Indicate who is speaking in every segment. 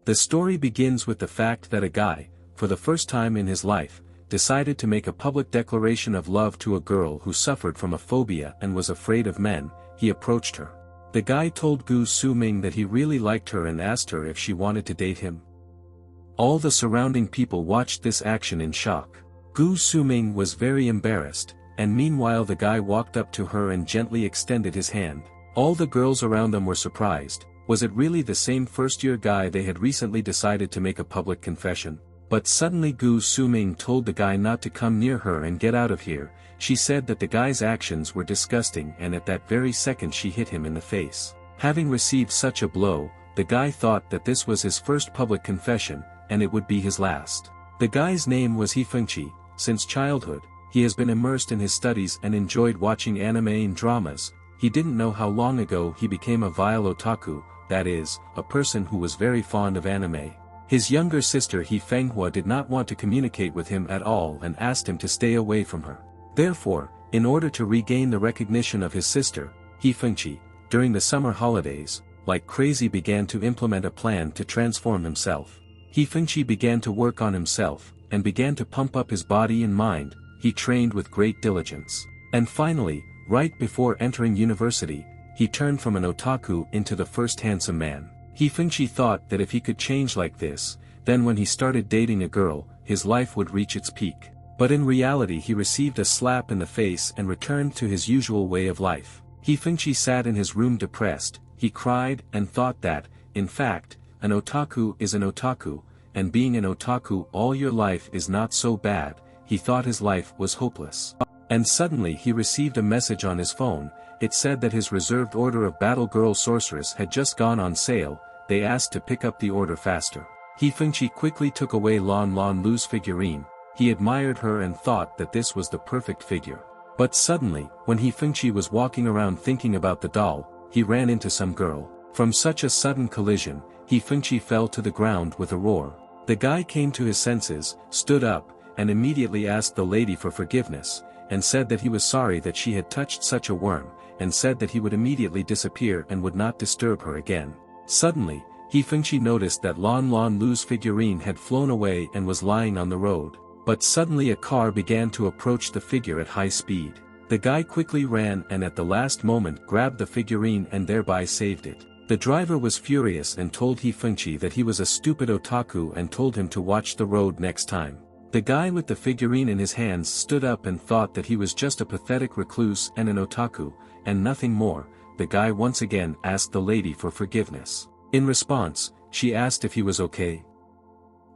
Speaker 1: The story begins with the fact that a guy, for the first time in his life, decided to make a public declaration of love to a girl who suffered from a phobia and was afraid of men. He approached her. The guy told Gu Suming that he really liked her and asked her if she wanted to date him. All the surrounding people watched this action in shock. Gu Suming was very embarrassed, and meanwhile the guy walked up to her and gently extended his hand. All the girls around them were surprised. Was it really the same first-year guy they had recently decided to make a public confession? But suddenly Gu Suming told the guy not to come near her and get out of here. She said that the guy's actions were disgusting, and at that very second she hit him in the face. Having received such a blow, the guy thought that this was his first public confession, and it would be his last. The guy's name was He Fengqi. Since childhood, he has been immersed in his studies and enjoyed watching anime and dramas. He didn't know how long ago he became a vile otaku, that is, a person who was very fond of anime. His younger sister He Fenghua did not want to communicate with him at all and asked him to stay away from her. Therefore, in order to regain the recognition of his sister, He Fengqi, during the summer holidays, like crazy began to implement a plan to transform himself. He Fengqi began to work on himself, and began to pump up his body and mind. He trained with great diligence. And finally, right before entering university, he turned from an otaku into the first handsome man. He Fengqi thought that if he could change like this, then when he started dating a girl, his life would reach its peak. But in reality he received a slap in the face and returned to his usual way of life. He Fengqi sat in his room depressed. He cried and thought that, in fact, an otaku is an otaku, and being an otaku all your life is not so bad. He thought his life was hopeless. And suddenly he received a message on his phone. It said that his reserved order of Battle Girl Sorceress had just gone on sale. They asked to pick up the order faster. He Fengqi quickly took away Lan Lan Lu's figurine. He admired her and thought that this was the perfect figure. But suddenly, when He Fengqi was walking around thinking about the doll, he ran into some girl. From such a sudden collision, He Fengqi fell to the ground with a roar. The guy came to his senses, stood up, and immediately asked the lady for forgiveness, and said that he was sorry that she had touched such a worm, and said that he would immediately disappear and would not disturb her again. Suddenly, He Fengqi noticed that Lan Lan Lu's figurine had flown away and was lying on the road. But suddenly a car began to approach the figure at high speed. The guy quickly ran and at the last moment grabbed the figurine and thereby saved it. The driver was furious and told He Fengqi that he was a stupid otaku and told him to watch the road next time. The guy with the figurine in his hands stood up and thought that he was just a pathetic recluse and an otaku, and nothing more. The guy once again asked the lady for forgiveness. In response, she asked if he was okay.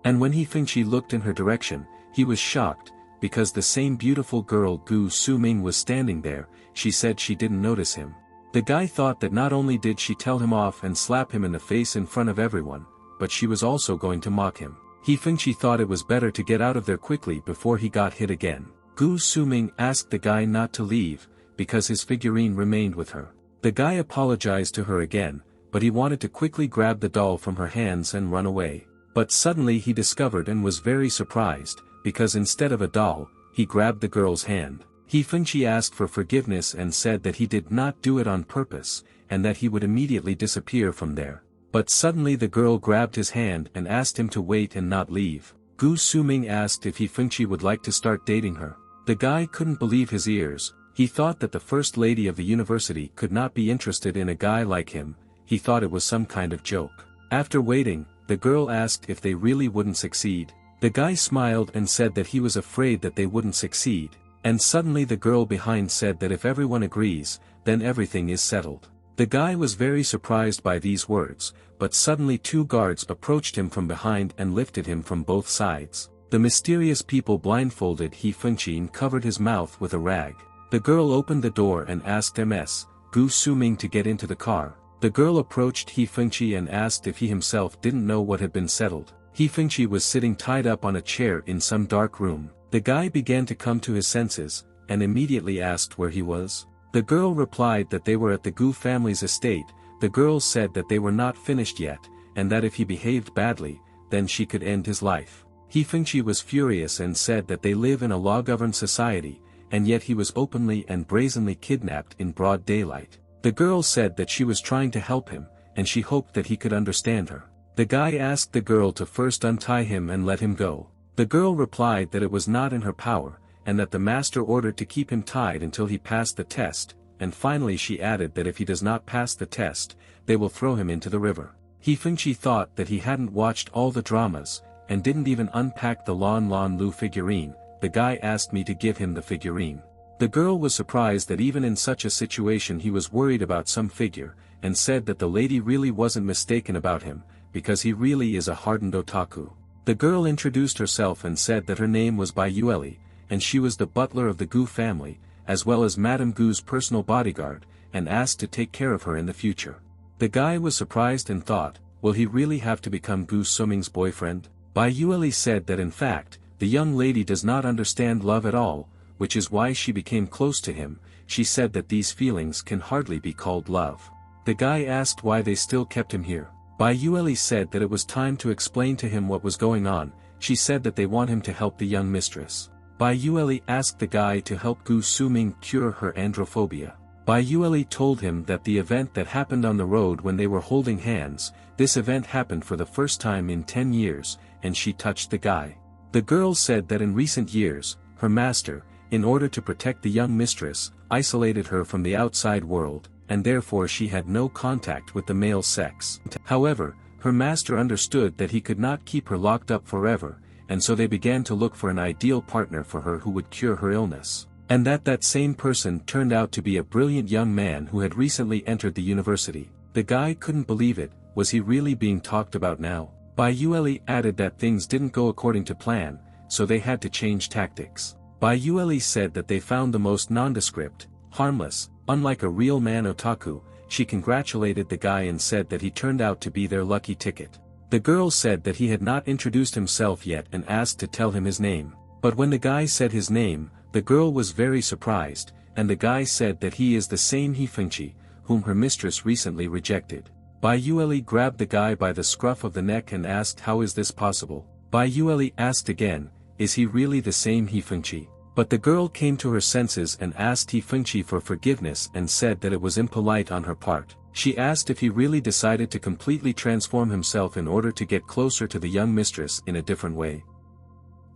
Speaker 1: And when He Fengqi looked in her direction, he was shocked, because the same beautiful girl Gu Suming was standing there. She said she didn't notice him. The guy thought that not only did she tell him off and slap him in the face in front of everyone, but she was also going to mock him. He Fengqi thought it was better to get out of there quickly before he got hit again. Gu Suming asked the guy not to leave, because his figurine remained with her. The guy apologized to her again, but he wanted to quickly grab the doll from her hands and run away. But suddenly he discovered and was very surprised, because instead of a doll, he grabbed the girl's hand. He Fengqi asked for forgiveness and said that he did not do it on purpose, and that he would immediately disappear from there. But suddenly the girl grabbed his hand and asked him to wait and not leave. Gu Suming asked if He Fengqi would like to start dating her. The guy couldn't believe his ears. He thought that the first lady of the university could not be interested in a guy like him. He thought it was some kind of joke. After waiting, the girl asked if they really wouldn't succeed. The guy smiled and said that he was afraid that they wouldn't succeed. And suddenly the girl behind said that if everyone agrees, then everything is settled. The guy was very surprised by these words, but suddenly two guards approached him from behind and lifted him from both sides. The mysterious people blindfolded He Fengqi and covered his mouth with a rag. The girl opened the door and asked Ms. Gu Suming to get into the car. The girl approached He Fengqi and asked if he himself didn't know what had been settled. He Fengqi was sitting tied up on a chair in some dark room. The guy began to come to his senses, and immediately asked where he was. The girl replied that they were at the Gu family's estate. The girl said that they were not finished yet, and that if he behaved badly, then she could end his life. He Fengqi was furious and said that they live in a law-governed society, and yet he was openly and brazenly kidnapped in broad daylight. The girl said that she was trying to help him, and she hoped that he could understand her. The guy asked the girl to first untie him and let him go. The girl replied that it was not in her power, and that the master ordered to keep him tied until he passed the test, and finally she added that if he does not pass the test, they will throw him into the river. He thought that he hadn't watched all the dramas, and didn't even unpack the Lon Lu figurine. The guy asked me to give him the figurine. The girl was surprised that even in such a situation he was worried about some figure, and said that the lady really wasn't mistaken about him, because he really is a hardened otaku. The girl introduced herself and said that her name was Bai Yueli, and she was the butler of the Gu family, as well as Madame Gu's personal bodyguard, and asked to take care of her in the future. The guy was surprised and thought, will he really have to become Gu Suming's boyfriend? Bai Yueli said that in fact, the young lady does not understand love at all, which is why she became close to him. She said that these feelings can hardly be called love. The guy asked why they still kept him here. Bai Yueli said that it was time to explain to him what was going on. She said that they want him to help the young mistress. Bai Yueli asked the guy to help Gu Suming cure her androphobia. Bai Yueli told him that the event that happened on the road when they were holding hands, this event happened for the first time in 10 years, and she touched the guy. The girl said that in recent years, her master, in order to protect the young mistress, isolated her from the outside world, and therefore she had no contact with the male sex. However, her master understood that he could not keep her locked up forever, and so they began to look for an ideal partner for her who would cure her illness. And that same person turned out to be a brilliant young man who had recently entered the university. The guy couldn't believe it. Was he really being talked about now? Bai Yueli added that things didn't go according to plan, so they had to change tactics. Bai Yueli said that they found the most nondescript, harmless, unlike a real man otaku. She congratulated the guy and said that he turned out to be their lucky ticket. The girl said that he had not introduced himself yet and asked to tell him his name. But when the guy said his name, the girl was very surprised, and the guy said that he is the same Hifengchi, whom her mistress recently rejected. Bai Yueli grabbed the guy by the scruff of the neck and asked, how is this possible? Bai Yueli asked again, is he really the same Hifengchi? But the girl came to her senses and asked Hifengchi for forgiveness and said that it was impolite on her part. She asked if he really decided to completely transform himself in order to get closer to the young mistress in a different way.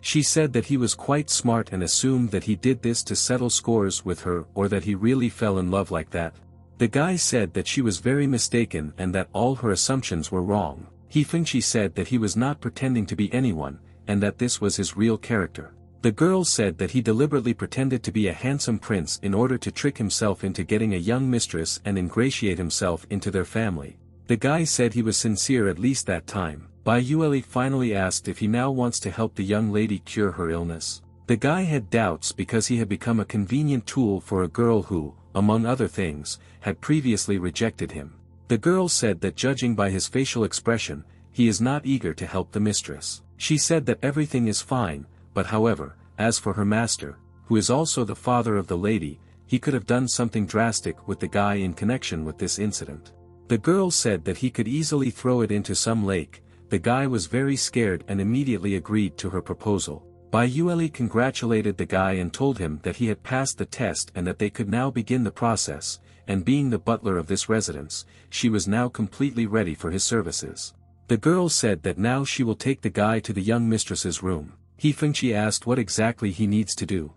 Speaker 1: She said that he was quite smart and assumed that he did this to settle scores with her or that he really fell in love like that. The guy said that she was very mistaken and that all her assumptions were wrong. Hifengchi said that he was not pretending to be anyone, and that this was his real character. The girl said that he deliberately pretended to be a handsome prince in order to trick himself into getting a young mistress and ingratiate himself into their family. The guy said he was sincere at least that time. Bai Yueli finally asked if he now wants to help the young lady cure her illness. The guy had doubts because he had become a convenient tool for a girl who, among other things, had previously rejected him. The girl said that judging by his facial expression, he is not eager to help the mistress. She said that everything is fine, but however, as for her master, who is also the father of the lady, he could have done something drastic with the guy in connection with this incident. The girl said that he could easily throw it into some lake. The guy was very scared and immediately agreed to her proposal. Bai Yueli congratulated the guy and told him that he had passed the test and that they could now begin the process, and being the butler of this residence, she was now completely ready for his services. The girl said that now she will take the guy to the young mistress's room. Hifengchi asked what exactly he needs to do.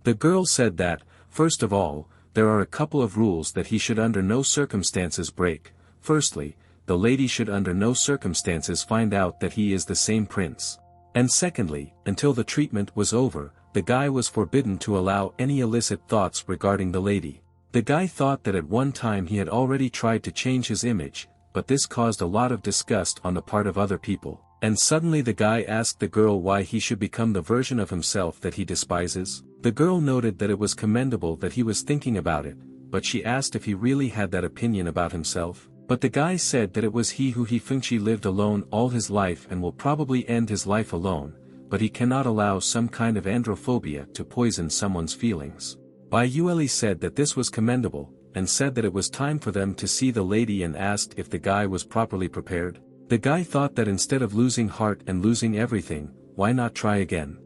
Speaker 1: The girl said that, first of all, there are a couple of rules that he should under no circumstances break. Firstly, the lady should under no circumstances find out that he is the same prince. And secondly, until the treatment was over, the guy was forbidden to allow any illicit thoughts regarding the lady. The guy thought that at one time he had already tried to change his image, but this caused a lot of disgust on the part of other people. And suddenly the guy asked the girl why he should become the version of himself that he despises. The girl noted that it was commendable that he was thinking about it, but she asked if he really had that opinion about himself. But the guy said that it was he who Hifengchi lived alone all his life and will probably end his life alone, but he cannot allow some kind of androphobia to poison someone's feelings. Bai Yueli said that this was commendable, and said that it was time for them to see the lady and asked if the guy was properly prepared. The guy thought that instead of losing heart and losing everything, why not try again?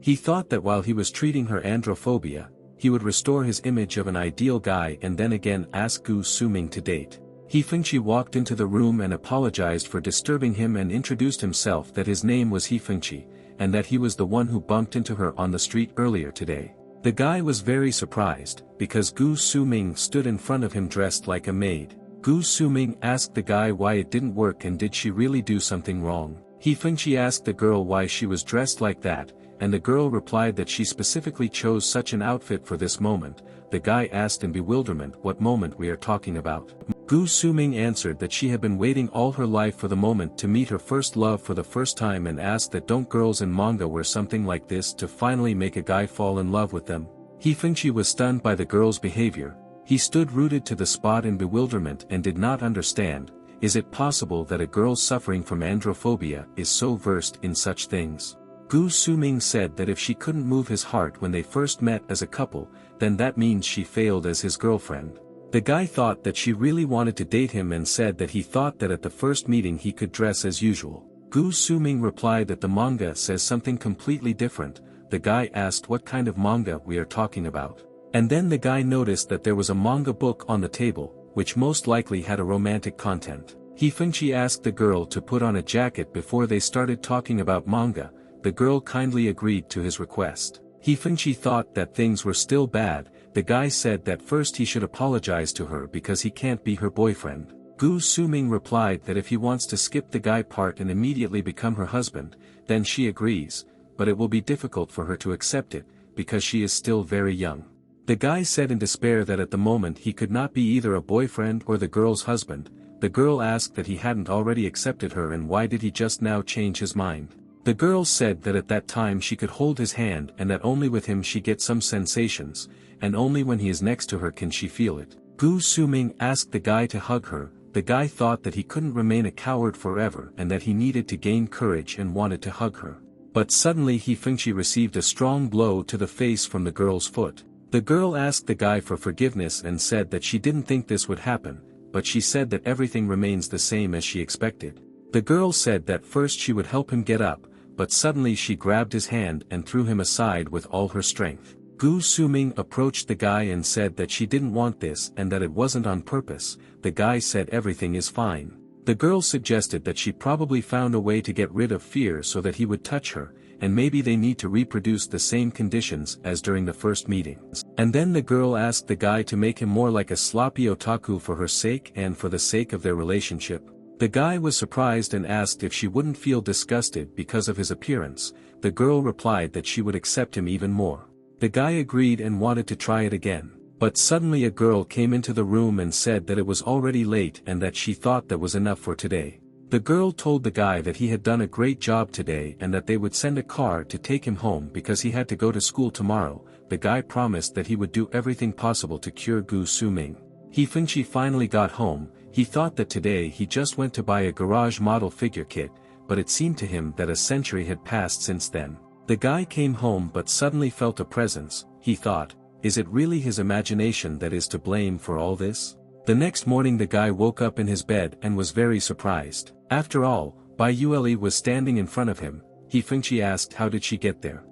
Speaker 1: He thought that while he was treating her androphobia, he would restore his image of an ideal guy and then again ask Gu Suming to date. He Fengqi walked into the room and apologized for disturbing him and introduced himself that his name was He Fengqi, and that he was the one who bumped into her on the street earlier today. The guy was very surprised, because Gu Suming stood in front of him dressed like a maid. Gu Suming asked the guy why it didn't work and did she really do something wrong. He Fengqi asked the girl why she was dressed like that, and the girl replied that she specifically chose such an outfit for this moment. The guy asked in bewilderment what moment we are talking about. Gu Suming answered that she had been waiting all her life for the moment to meet her first love for the first time and asked that don't girls in manga wear something like this to finally make a guy fall in love with them. He Fengqi was stunned by the girl's behavior. He stood rooted to the spot in bewilderment and did not understand. Is it possible that a girl suffering from androphobia is so versed in such things? Gu Suming said that if she couldn't move his heart when they first met as a couple, then that means she failed as his girlfriend. The guy thought that she really wanted to date him and said that he thought that at the first meeting he could dress as usual. Gu Suming replied that the manga says something completely different. The guy asked what kind of manga we are talking about. And then the guy noticed that there was a manga book on the table, which most likely had a romantic content. He Fengqi asked the girl to put on a jacket before they started talking about manga. The girl kindly agreed to his request. He Fengqi thought that things were still bad. The guy said that first he should apologize to her because he can't be her boyfriend. Gu Suming replied that if he wants to skip the guy part and immediately become her husband, then she agrees, but it will be difficult for her to accept it, because she is still very young. The guy said in despair that at the moment he could not be either a boyfriend or the girl's husband. The girl asked that he hadn't already accepted her and why did he just now change his mind. The girl said that at that time she could hold his hand and that only with him she gets some sensations, and only when he is next to her can she feel it. Gu Suming asked the guy to hug her. The guy thought that he couldn't remain a coward forever and that he needed to gain courage and wanted to hug her. But suddenly He Fengqi received a strong blow to the face from the girl's foot. The girl asked the guy for forgiveness and said that she didn't think this would happen, but she said that everything remains the same as she expected. The girl said that first she would help him get up, but suddenly she grabbed his hand and threw him aside with all her strength. Gu Suming approached the guy and said that she didn't want this and that it wasn't on purpose. The guy said everything is fine. The girl suggested that she probably found a way to get rid of fear so that he would touch her, and maybe they need to reproduce the same conditions as during the first meetings. And then the girl asked the guy to make him more like a sloppy otaku for her sake and for the sake of their relationship. The guy was surprised and asked if she wouldn't feel disgusted because of his appearance. The girl replied that she would accept him even more. The guy agreed and wanted to try it again. But suddenly a girl came into the room and said that it was already late and that she thought that was enough for today. The girl told the guy that he had done a great job today and that they would send a car to take him home because he had to go to school tomorrow. The guy promised that he would do everything possible to cure Gu Suming. He Fengqi finally got home. He thought that today he just went to buy a garage model figure kit, but it seemed to him that a century had passed since then. The guy came home but suddenly felt a presence. He thought, is it really his imagination that is to blame for all this? The next morning the guy woke up in his bed and was very surprised. After all, Bai Yue was standing in front of him. He Fengqi asked how did she get there.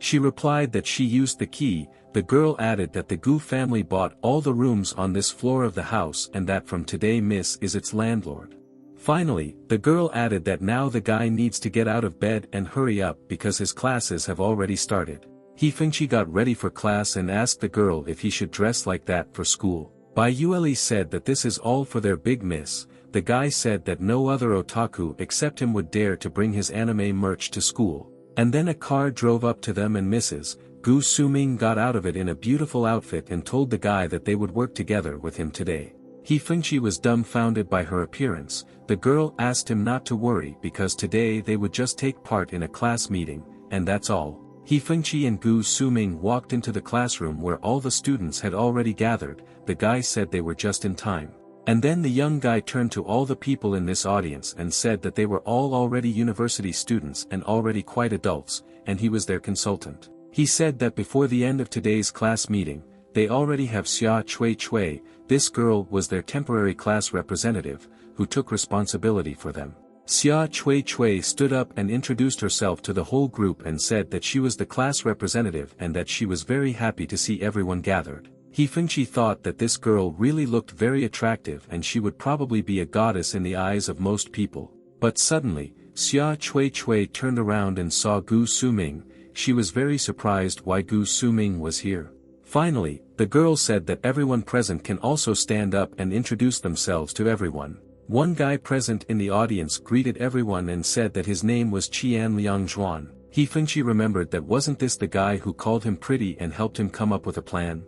Speaker 1: She replied that she used the key. The girl added that the Gu family bought all the rooms on this floor of the house and that from today Miss is its landlord. Finally, the girl added that now the guy needs to get out of bed and hurry up because his classes have already started. He Fengqi got ready for class and asked the girl if he should dress like that for school. Bai Yue said that this is all for their big miss. The guy said that no other otaku except him would dare to bring his anime merch to school. And then a car drove up to them and Mrs. Gu Suming got out of it in a beautiful outfit and told the guy that they would work together with him today. He Fengqi was dumbfounded by her appearance. The girl asked him not to worry because today they would just take part in a class meeting, and that's all. He Fengqi and Gu Suming walked into the classroom where all the students had already gathered. The guy said they were just in time. And then the young guy turned to all the people in this audience and said that they were all already university students and already quite adults, and he was their consultant. He said that before the end of today's class meeting, they already have Xia Chui Chui. This girl was their temporary class representative, who took responsibility for them. Xia Chui Chui stood up and introduced herself to the whole group and said that she was the class representative and that she was very happy to see everyone gathered. He Fengqi thought that this girl really looked very attractive and she would probably be a goddess in the eyes of most people. But suddenly, Xia Cui turned around and saw Gu Suming. She was very surprised why Gu Suming was here. Finally, the girl said that everyone present can also stand up and introduce themselves to everyone. One guy present in the audience greeted everyone and said that his name was Qian Liangzhuan. He Fengqi remembered that wasn't this the guy who called him pretty and helped him come up with a plan?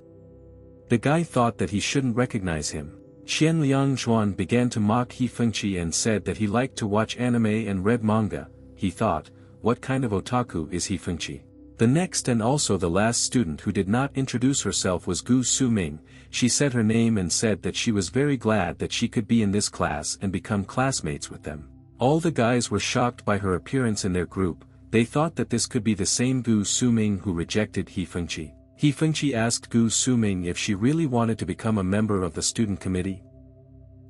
Speaker 1: The guy thought that he shouldn't recognize him. Qian Liangzhuan began to mock He Fengqi and said that he liked to watch anime and read manga. He thought, what kind of otaku is He Fengqi? The next and also the last student who did not introduce herself was Gu Suming. She said her name and said that she was very glad that she could be in this class and become classmates with them. All the guys were shocked by her appearance in their group. They thought that this could be the same Gu Suming who rejected He Fengqi. He Fengqi asked Gu Suming if she really wanted to become a member of the student committee.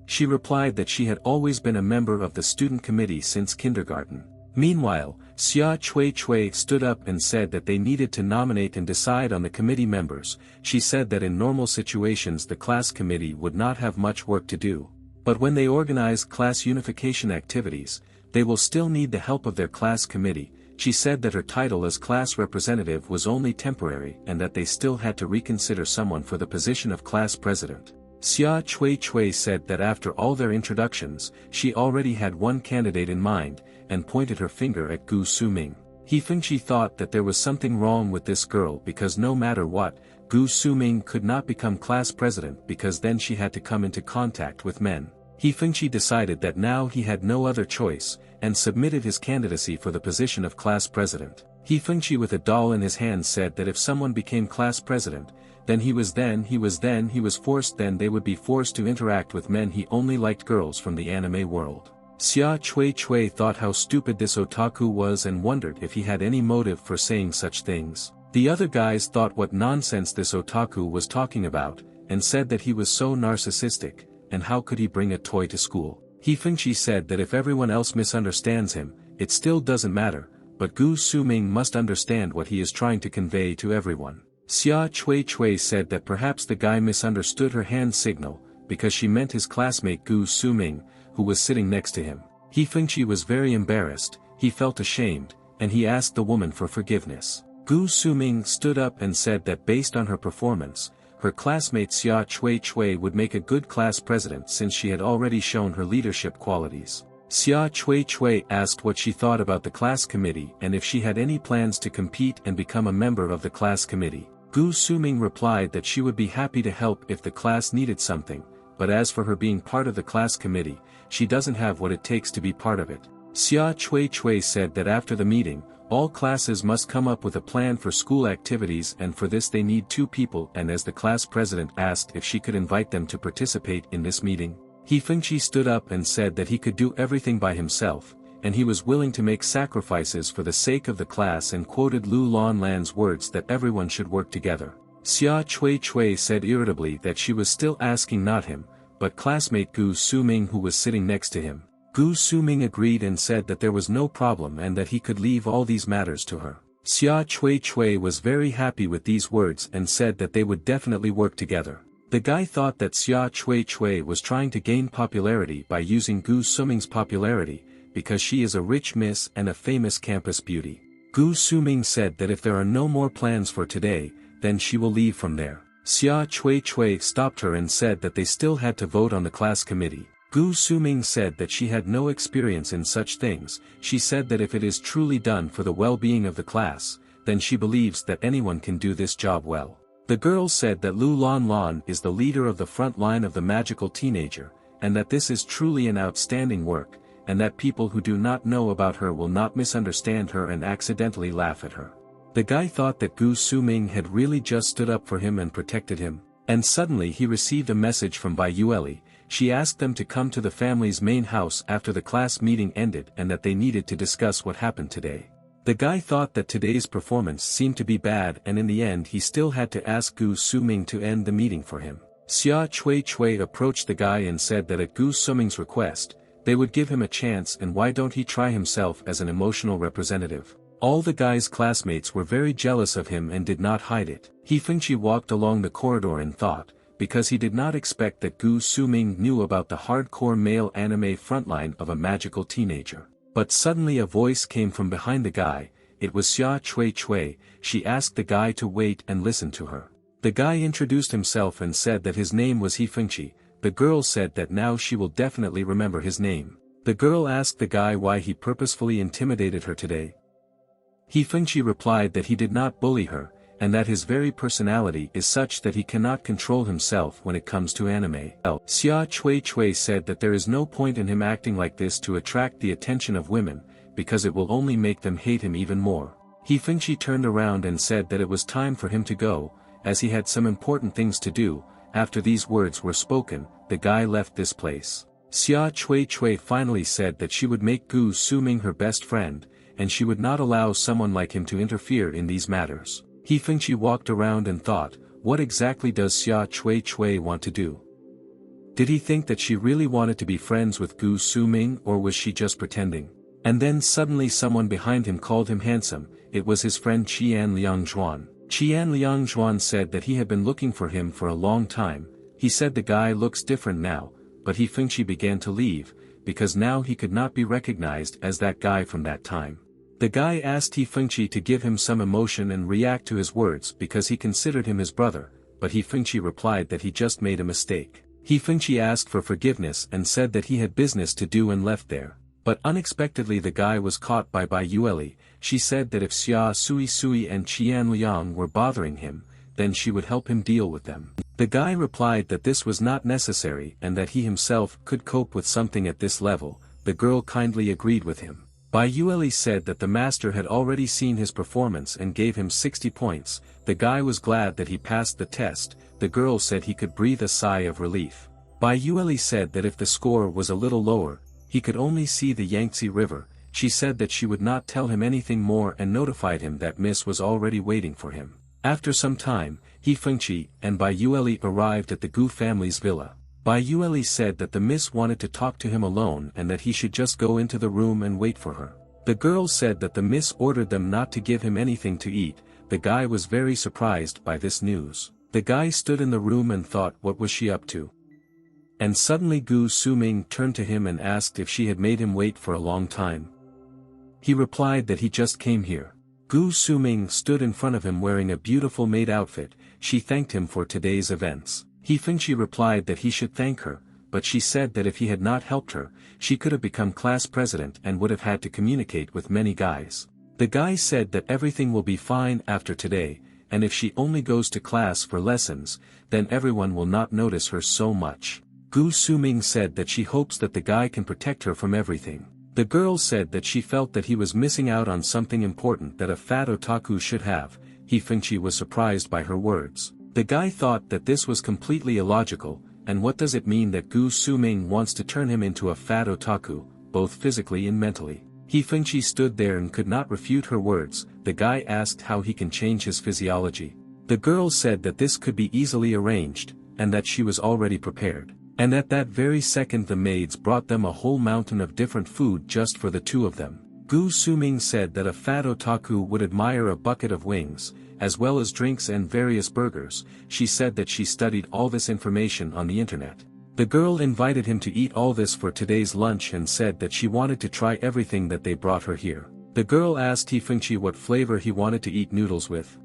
Speaker 1: She replied that she had always been a member of the student committee since kindergarten. Meanwhile, Xia Cui stood up and said that they needed to nominate and decide on the committee members. She said that in normal situations the class committee would not have much work to do. But when they organize class unification activities, they will still need the help of their class committee. She said that her title as class representative was only temporary and that they still had to reconsider someone for the position of class president. Xia Cui said that after all their introductions, she already had one candidate in mind, and pointed her finger at Gu Suming. He Fengqi thought that there was something wrong with this girl because no matter what, Gu Suming could not become class president because then she had to come into contact with men. He Fengqi decided that now he had no other choice, and submitted his candidacy for the position of class president. He Fengqi with a doll in his hand said that if someone became class president, then he was forced they would be forced to interact with men. He only liked girls from the anime world. Xia Cui thought how stupid this otaku was and wondered if he had any motive for saying such things. The other guys thought what nonsense this otaku was talking about, and said that he was so narcissistic, and how could he bring a toy to school? He Fengqi said that if everyone else misunderstands him, it still doesn't matter, but Gu Suming must understand what he is trying to convey to everyone. Xia Cui said that perhaps the guy misunderstood her hand signal, because she meant his classmate Gu Suming, who was sitting next to him. He Fengqi was very embarrassed, he felt ashamed, and he asked the woman for forgiveness. Gu Suming stood up and said that based on her performance, her classmate Xia Cui would make a good class president since she had already shown her leadership qualities. Xia Cui asked what she thought about the class committee and if she had any plans to compete and become a member of the class committee. Gu Suming replied that she would be happy to help if the class needed something, but as for her being part of the class committee, she doesn't have what it takes to be part of it. Xia Cui said that after the meeting, all classes must come up with a plan for school activities and for this they need 2 people, and as the class president asked if she could invite them to participate in this meeting, He Fengqi stood up and said that he could do everything by himself, and he was willing to make sacrifices for the sake of the class and quoted Lu Lanlan's words that everyone should work together. Xia Cui said irritably that she was still asking not him, but classmate Gu Suming who was sitting next to him. Gu Suming agreed and said that there was no problem and that he could leave all these matters to her. Xia Cui was very happy with these words and said that they would definitely work together. The guy thought that Xia Cui was trying to gain popularity by using Gu Suming's popularity, because she is a rich miss and a famous campus beauty. Gu Suming said that if there are no more plans for today, then she will leave from there. Xia Cui stopped her and said that they still had to vote on the class committee. Gu Suming said that she had no experience in such things. She said that if it is truly done for the well-being of the class, then she believes that anyone can do this job well. The girl said that Lu Lanlan is the leader of the front line of the magical teenager, and that this is truly an outstanding work, and that people who do not know about her will not misunderstand her and accidentally laugh at her. The guy thought that Gu Suming had really just stood up for him and protected him, and suddenly he received a message from Bai Yueli. She asked them to come to the family's main house after the class meeting ended and that they needed to discuss what happened today. The guy thought that today's performance seemed to be bad and in the end he still had to ask Gu Suming to end the meeting for him. Xia Cui approached the guy and said that at Gu Suming's request, they would give him a chance and why don't he try himself as an emotional representative. All the guy's classmates were very jealous of him and did not hide it. He Fengchi walked along the corridor in thought, because he did not expect that Gu Suming knew about the hardcore male anime frontline of a magical teenager. But suddenly a voice came from behind the guy. It was Xia Chui Chui. She asked the guy to wait and listen to her. The guy introduced himself and said that his name was He Fengchi. The girl said that now she will definitely remember his name. The girl asked the guy why he purposefully intimidated her today. He Fengchi replied that he did not bully her, and that his very personality is such that he cannot control himself when it comes to anime. Xia Chui Chui said that there is no point in him acting like this to attract the attention of women, because it will only make them hate him even more. He Fengchi turned around and said that it was time for him to go, as he had some important things to do. After these words were spoken, the guy left this place. Xia Chui Chui finally said that she would make Gu Suming her best friend, and she would not allow someone like him to interfere in these matters. He Fengchi walked around and thought, what exactly does Xia Chui Chui want to do? Did he think that she really wanted to be friends with Gu Suming, or was she just pretending? And then suddenly someone behind him called him handsome. It was his friend Qian Liangzhuan. Qian Liangzhuan said that he had been looking for him for a long time. He said the guy looks different now, but He Fengchi began to leave, because now he could not be recognized as that guy from that time. The guy asked He Fengchi to give him some emotion and react to his words because he considered him his brother, but He Fengchi replied that he just made a mistake. He Fengchi asked for forgiveness and said that he had business to do and left there. But unexpectedly the guy was caught by Bai Yueli. She said that if Xia Sui Sui and Qian Liang were bothering him, then she would help him deal with them. The guy replied that this was not necessary and that he himself could cope with something at this level. The girl kindly agreed with him. Bai Yueli said that the master had already seen his performance and gave him 60 points. The guy was glad that he passed the test. The girl said he could breathe a sigh of relief. Bai Yueli said that if the score was a little lower, he could only see the Yangtze River. She said that she would not tell him anything more and notified him that Miss was already waiting for him. After some time, He Fengchi and Bai Yueli arrived at the Gu family's villa. Bai Yueli said that the Miss wanted to talk to him alone and that he should just go into the room and wait for her. The girl said that the Miss ordered them not to give him anything to eat. The guy was very surprised by this news. The guy stood in the room and thought, what was she up to? And suddenly Gu Suming turned to him and asked if she had made him wait for a long time. He replied that he just came here. Gu Suming stood in front of him wearing a beautiful maid outfit. She thanked him for today's events. He Fengchi replied that he should thank her, but she said that if he had not helped her, she could have become class president and would have had to communicate with many guys. The guy said that everything will be fine after today, and if she only goes to class for lessons, then everyone will not notice her so much. Gu Suming said that she hopes that the guy can protect her from everything. The girl said that she felt that he was missing out on something important that a fat otaku should have. He Fengchi was surprised by her words. The guy thought that this was completely illogical, and what does it mean that Gu Suming wants to turn him into a fat otaku, both physically and mentally? He Fengchi stood there and could not refute her words. The guy asked how he can change his physiology. The girl said that this could be easily arranged, and that she was already prepared. And at that very second the maids brought them a whole mountain of different food just for the two of them. Gu Suming said that a fat otaku would admire a bucket of wings, as well as drinks and various burgers. She said that she studied all this information on the internet. The girl invited him to eat all this for today's lunch and said that she wanted to try everything that they brought her here. The girl asked He Fengchi what flavor he wanted to eat noodles with.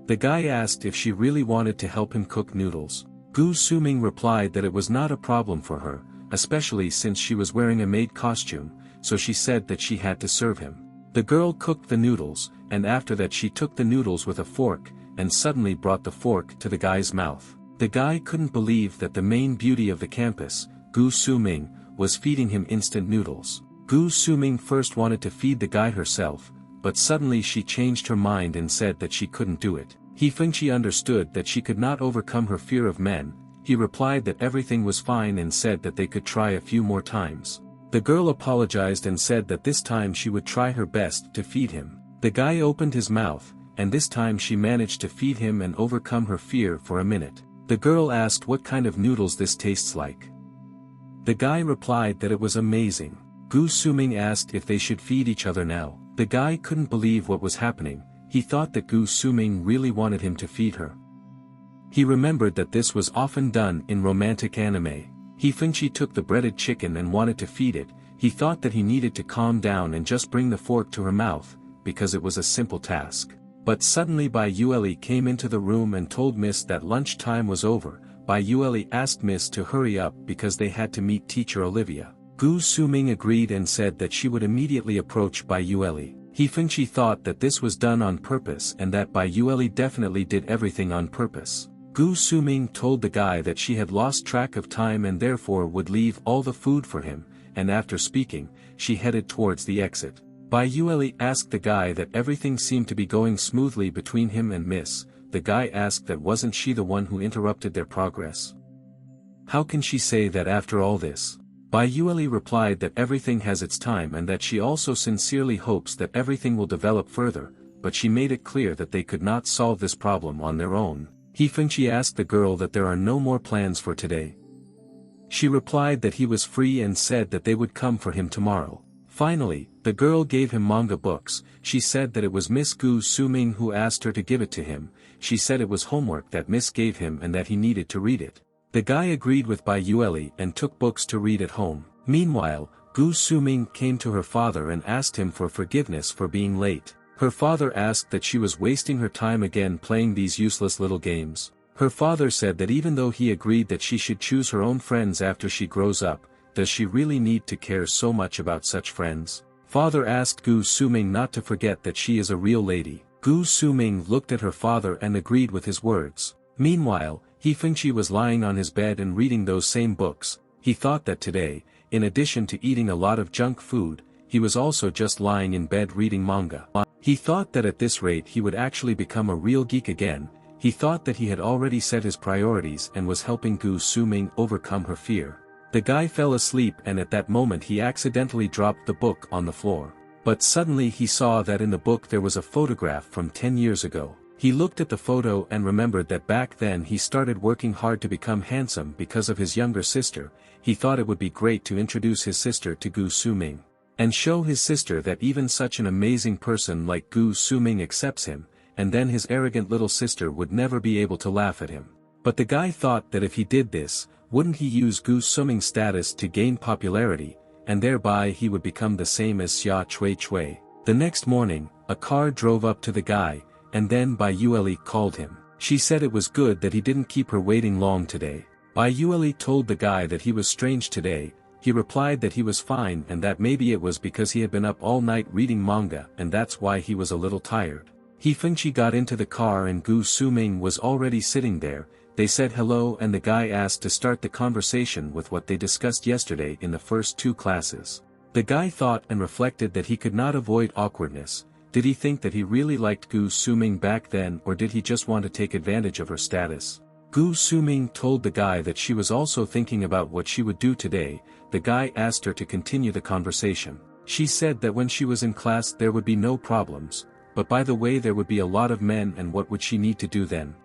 Speaker 1: The guy asked if she really wanted to help him cook noodles. Gu Suming replied that it was not a problem for her, especially since she was wearing a maid costume, so she said that she had to serve him. The girl cooked the noodles, and after that she took the noodles with a fork, and suddenly brought the fork to the guy's mouth. The guy couldn't believe that the main beauty of the campus, Gu Suming, was feeding him instant noodles. Gu Suming first wanted to feed the guy herself, but suddenly she changed her mind and said that she couldn't do it. He Fengchi understood that she could not overcome her fear of men. He replied that everything was fine and said that they could try a few more times. The girl apologized and said that this time she would try her best to feed him. The guy opened his mouth, and this time she managed to feed him and overcome her fear for a minute. The girl asked what kind of noodles this tastes like. The guy replied that it was amazing. Gu Suming asked if they should feed each other now. The guy couldn't believe what was happening. He thought that Gu Suming really wanted him to feed her. He remembered that this was often done in romantic anime. He Fengchi took the breaded chicken and wanted to feed it. He thought that he needed to calm down and just bring the fork to her mouth, because it was a simple task. But suddenly Bai Yue came into the room and told Miss that lunch time was over. Bai Yue asked Miss to hurry up because they had to meet teacher Olivia. Gu Suming agreed and said that she would immediately approach Bai Yue. He Fengchi thought that this was done on purpose and that Bai Yue definitely did everything on purpose. Gu Suming told the guy that she had lost track of time and therefore would leave all the food for him, and after speaking, she headed towards the exit. Bai Yue asked the guy that everything seemed to be going smoothly between him and Miss. The guy asked that wasn't she the one who interrupted their progress. How can she say that after all this? Bai Yue replied that everything has its time and that she also sincerely hopes that everything will develop further, but she made it clear that they could not solve this problem on their own. He Fengchi asked the girl that there are no more plans for today. She replied that he was free and said that they would come for him tomorrow. Finally, the girl gave him manga books. She said that it was Miss Gu Suming who asked her to give it to him. She said it was homework that Miss gave him and that he needed to read it. The guy agreed with Bai Yue and took books to read at home. Meanwhile, Gu Suming came to her father and asked him for forgiveness for being late. Her father asked that she was wasting her time again playing these useless little games. Her father said that even though he agreed that she should choose her own friends after she grows up, does she really need to care so much about such friends? Father asked Gu Suming not to forget that she is a real lady. Gu Suming looked at her father and agreed with his words. Meanwhile, He Fengchi was lying on his bed and reading those same books. He thought that today, in addition to eating a lot of junk food, he was also just lying in bed reading manga. He thought that at this rate he would actually become a real geek again. He thought that he had already set his priorities and was helping Gu Suming overcome her fear. The guy fell asleep and at that moment he accidentally dropped the book on the floor. But suddenly he saw that in the book there was a photograph from 10 years ago. He looked at the photo and remembered that back then he started working hard to become handsome because of his younger sister. He thought it would be great to introduce his sister to Gu Suming, and show his sister that even such an amazing person like Gu Suming accepts him, and then his arrogant little sister would never be able to laugh at him. But the guy thought that if he did this, wouldn't he use Gu Suming's status to gain popularity, and thereby he would become the same as Xia Chui Chui. The next morning, a car drove up to the guy, and then Bai Yue called him. She said it was good that he didn't keep her waiting long today. Bai Yue told the guy that he was strange today. He replied that he was fine and that maybe it was because he had been up all night reading manga and that's why he was a little tired. He Fengchi got into the car and Gu Suming was already sitting there. They said hello and the guy asked to start the conversation with what they discussed yesterday in the first 2 classes. The guy thought and reflected that he could not avoid awkwardness. Did he think that he really liked Gu Suming back then or did he just want to take advantage of her status? Gu Suming told the guy that she was also thinking about what she would do today. The guy asked her to continue the conversation. She said that when she was in class there would be no problems, but by the way there would be a lot of men and what would she need to do then?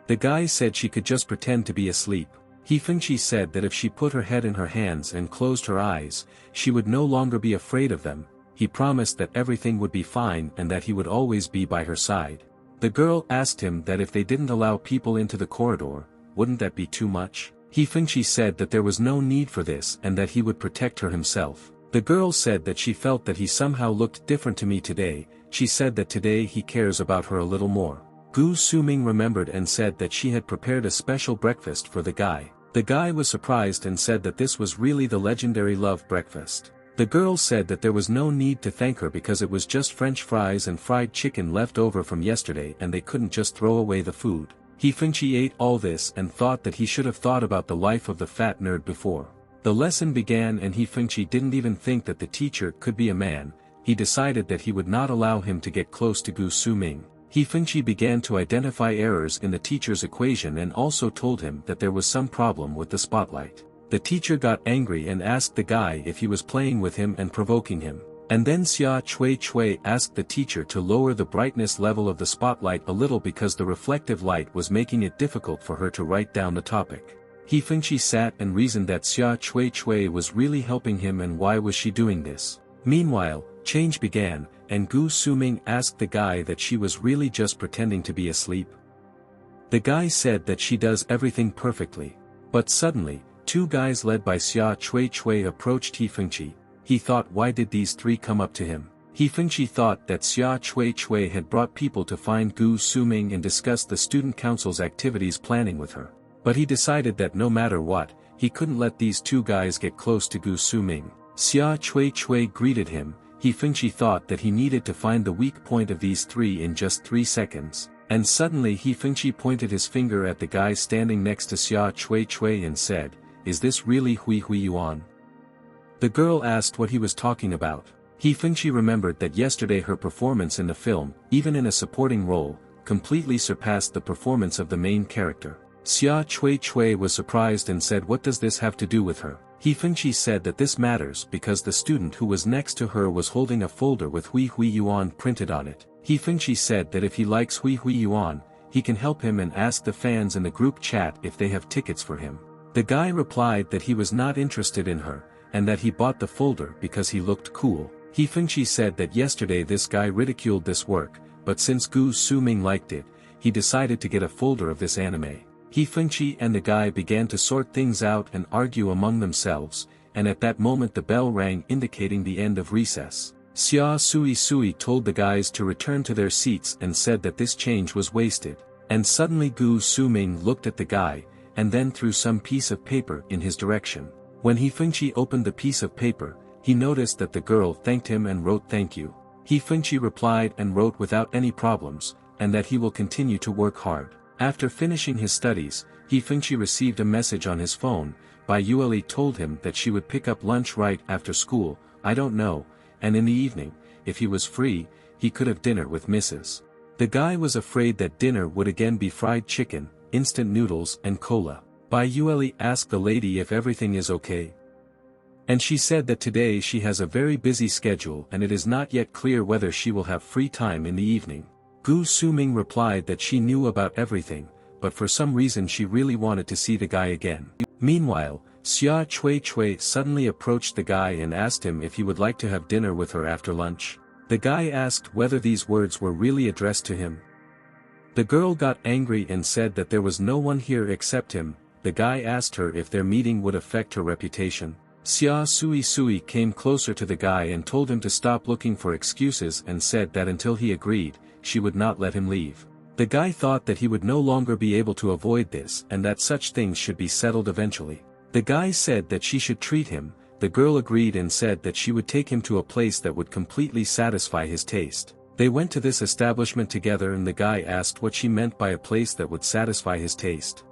Speaker 1: The guy said she could just pretend to be asleep. He Fengchi said that if she put her head in her hands and closed her eyes, she would no longer be afraid of them. He promised that everything would be fine and that he would always be by her side. The girl asked him that if they didn't allow people into the corridor, wouldn't that be too much? He Fengchi said that there was no need for this and that he would protect her himself. The girl said that she felt that he somehow looked different to me today. She said that today he cares about her a little more. Gu Suming remembered and said that she had prepared a special breakfast for the guy. The guy was surprised and said that this was really the legendary love breakfast. The girl said that there was no need to thank her because it was just French fries and fried chicken left over from yesterday and they couldn't just throw away the food. He Fengchi ate all this and thought that he should have thought about the life of the fat nerd before. The lesson began and He Fengchi didn't even think that the teacher could be a man. He decided that he would not allow him to get close to Gu Suming. He Fengchi began to identify errors in the teacher's equation and also told him that there was some problem with the spotlight. The teacher got angry and asked the guy if he was playing with him and provoking him. And then Xia Chui Chui asked the teacher to lower the brightness level of the spotlight a little because the reflective light was making it difficult for her to write down the topic. He Fengchi sat and reasoned that Xia Chui Chui was really helping him and why was she doing this. Meanwhile, change began. and Gu Suming asked the guy that she was really just pretending to be asleep. The guy said that she does everything perfectly. But suddenly, two guys led by Xia Chui Chui approached He Fengqi. He thought, why did these three come up to him? He Fengqi thought that Xia Chui Chui had brought people to find Gu Suming and discuss the student council's activities planning with her. But he decided that no matter what, he couldn't let these two guys get close to Gu Suming. Xia Chui Chui greeted him. He Fengqi thought that he needed to find the weak point of these three in just 3 seconds. And suddenly He Fengqi pointed his finger at the guy standing next to Xia Chui Chui and said, "Is this really Hui Hui Yuan?" The girl asked what he was talking about. He Fengqi remembered that yesterday her performance in the film, even in a supporting role, completely surpassed the performance of the main character. Xia Chui Chui was surprised and said, "What does this have to do with her?" He Fengqi said that this matters because the student who was next to her was holding a folder with Hui Hui Yuan printed on it. He Fengqi said that if he likes Hui Hui Yuan, he can help him and ask the fans in the group chat if they have tickets for him. The guy replied that he was not interested in her, and that he bought the folder because he looked cool. He Fengqi said that yesterday this guy ridiculed this work, but since Gu Suming liked it, he decided to get a folder of this anime. He Fengqi and the guy began to sort things out and argue among themselves, and at that moment the bell rang indicating the end of recess. Xia Sui Sui told the guys to return to their seats and said that this change was wasted. And suddenly Gu Suming looked at the guy, and then threw some piece of paper in his direction. When He Fengqi opened the piece of paper, he noticed that the girl thanked him and wrote "Thank you." He Fengqi replied and wrote without any problems, and that he will continue to work hard. After finishing his studies, He Fengqi received a message on his phone. Bai Yueli told him that she would pick up lunch right after school, I don't know, and in the evening, if he was free, he could have dinner with Mrs. The guy was afraid that dinner would again be fried chicken, instant noodles and cola. Bai Yueli asked the lady if everything is okay. And she said that today she has a very busy schedule and it is not yet clear whether she will have free time in the evening. Gu Suming replied that she knew about everything, but for some reason she really wanted to see the guy again. Meanwhile, Xia Chui Chui suddenly approached the guy and asked him if he would like to have dinner with her after lunch. The guy asked whether these words were really addressed to him. The girl got angry and said that there was no one here except him. The guy asked her if their meeting would affect her reputation. Xia Sui Sui came closer to the guy and told him to stop looking for excuses and said that until he agreed, she would not let him leave. The guy thought that he would no longer be able to avoid this and that such things should be settled eventually. The guy said that she should treat him. The girl agreed and said that she would take him to a place that would completely satisfy his taste. They went to this establishment together and the guy asked what she meant by a place that would satisfy his taste.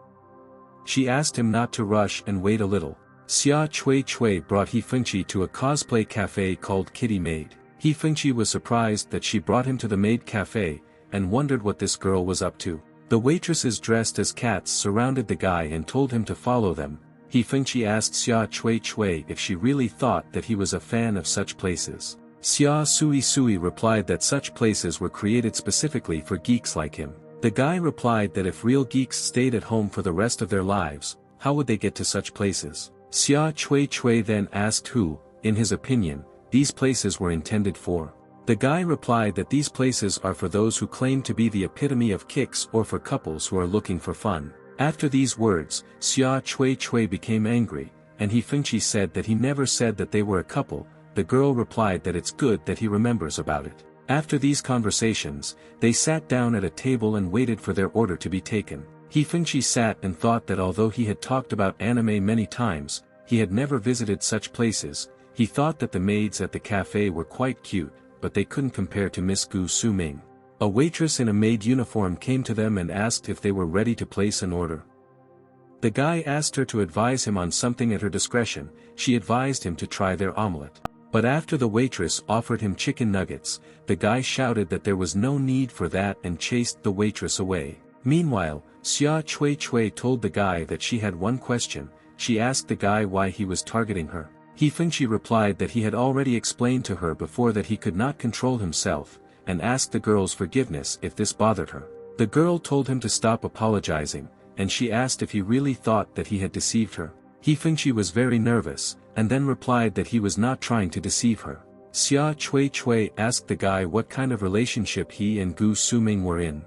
Speaker 1: She asked him not to rush and wait a little. Xia Chui Chui brought He Fengqi to a cosplay cafe called Kitty Maid. He Fengqi was surprised that she brought him to the maid cafe, and wondered what this girl was up to. The waitresses dressed as cats surrounded the guy and told him to follow them. He Fengqi asked Xia Chui Chui if she really thought that he was a fan of such places. Xia Sui Sui replied that such places were created specifically for geeks like him. The guy replied that if real geeks stayed at home for the rest of their lives, how would they get to such places? Xia Chui Chui then asked who, in his opinion, these places were intended for. The guy replied that these places are for those who claim to be the epitome of kicks or for couples who are looking for fun. After these words, Xia Chui Chui became angry, and He Fengqi said that he never said that they were a couple. The girl replied that it's good that he remembers about it. After these conversations, they sat down at a table and waited for their order to be taken. He Fengqi sat and thought that although he had talked about anime many times, he had never visited such places. He thought that the maids at the cafe were quite cute, but they couldn't compare to Miss Gu Suming. A waitress in a maid uniform came to them and asked if they were ready to place an order. The guy asked her to advise him on something at her discretion. She advised him to try their omelette. But after the waitress offered him chicken nuggets, the guy shouted that there was no need for that and chased the waitress away. Meanwhile, Xia Chui Chui told the guy that she had one question. She asked the guy why he was targeting her. He Fengqi replied that he had already explained to her before that he could not control himself, and asked the girl's forgiveness if this bothered her. The girl told him to stop apologizing, and she asked if he really thought that he had deceived her. He Fengqi was very nervous, and then replied that he was not trying to deceive her. Xia Chui asked the guy what kind of relationship he and Gu Suming were in.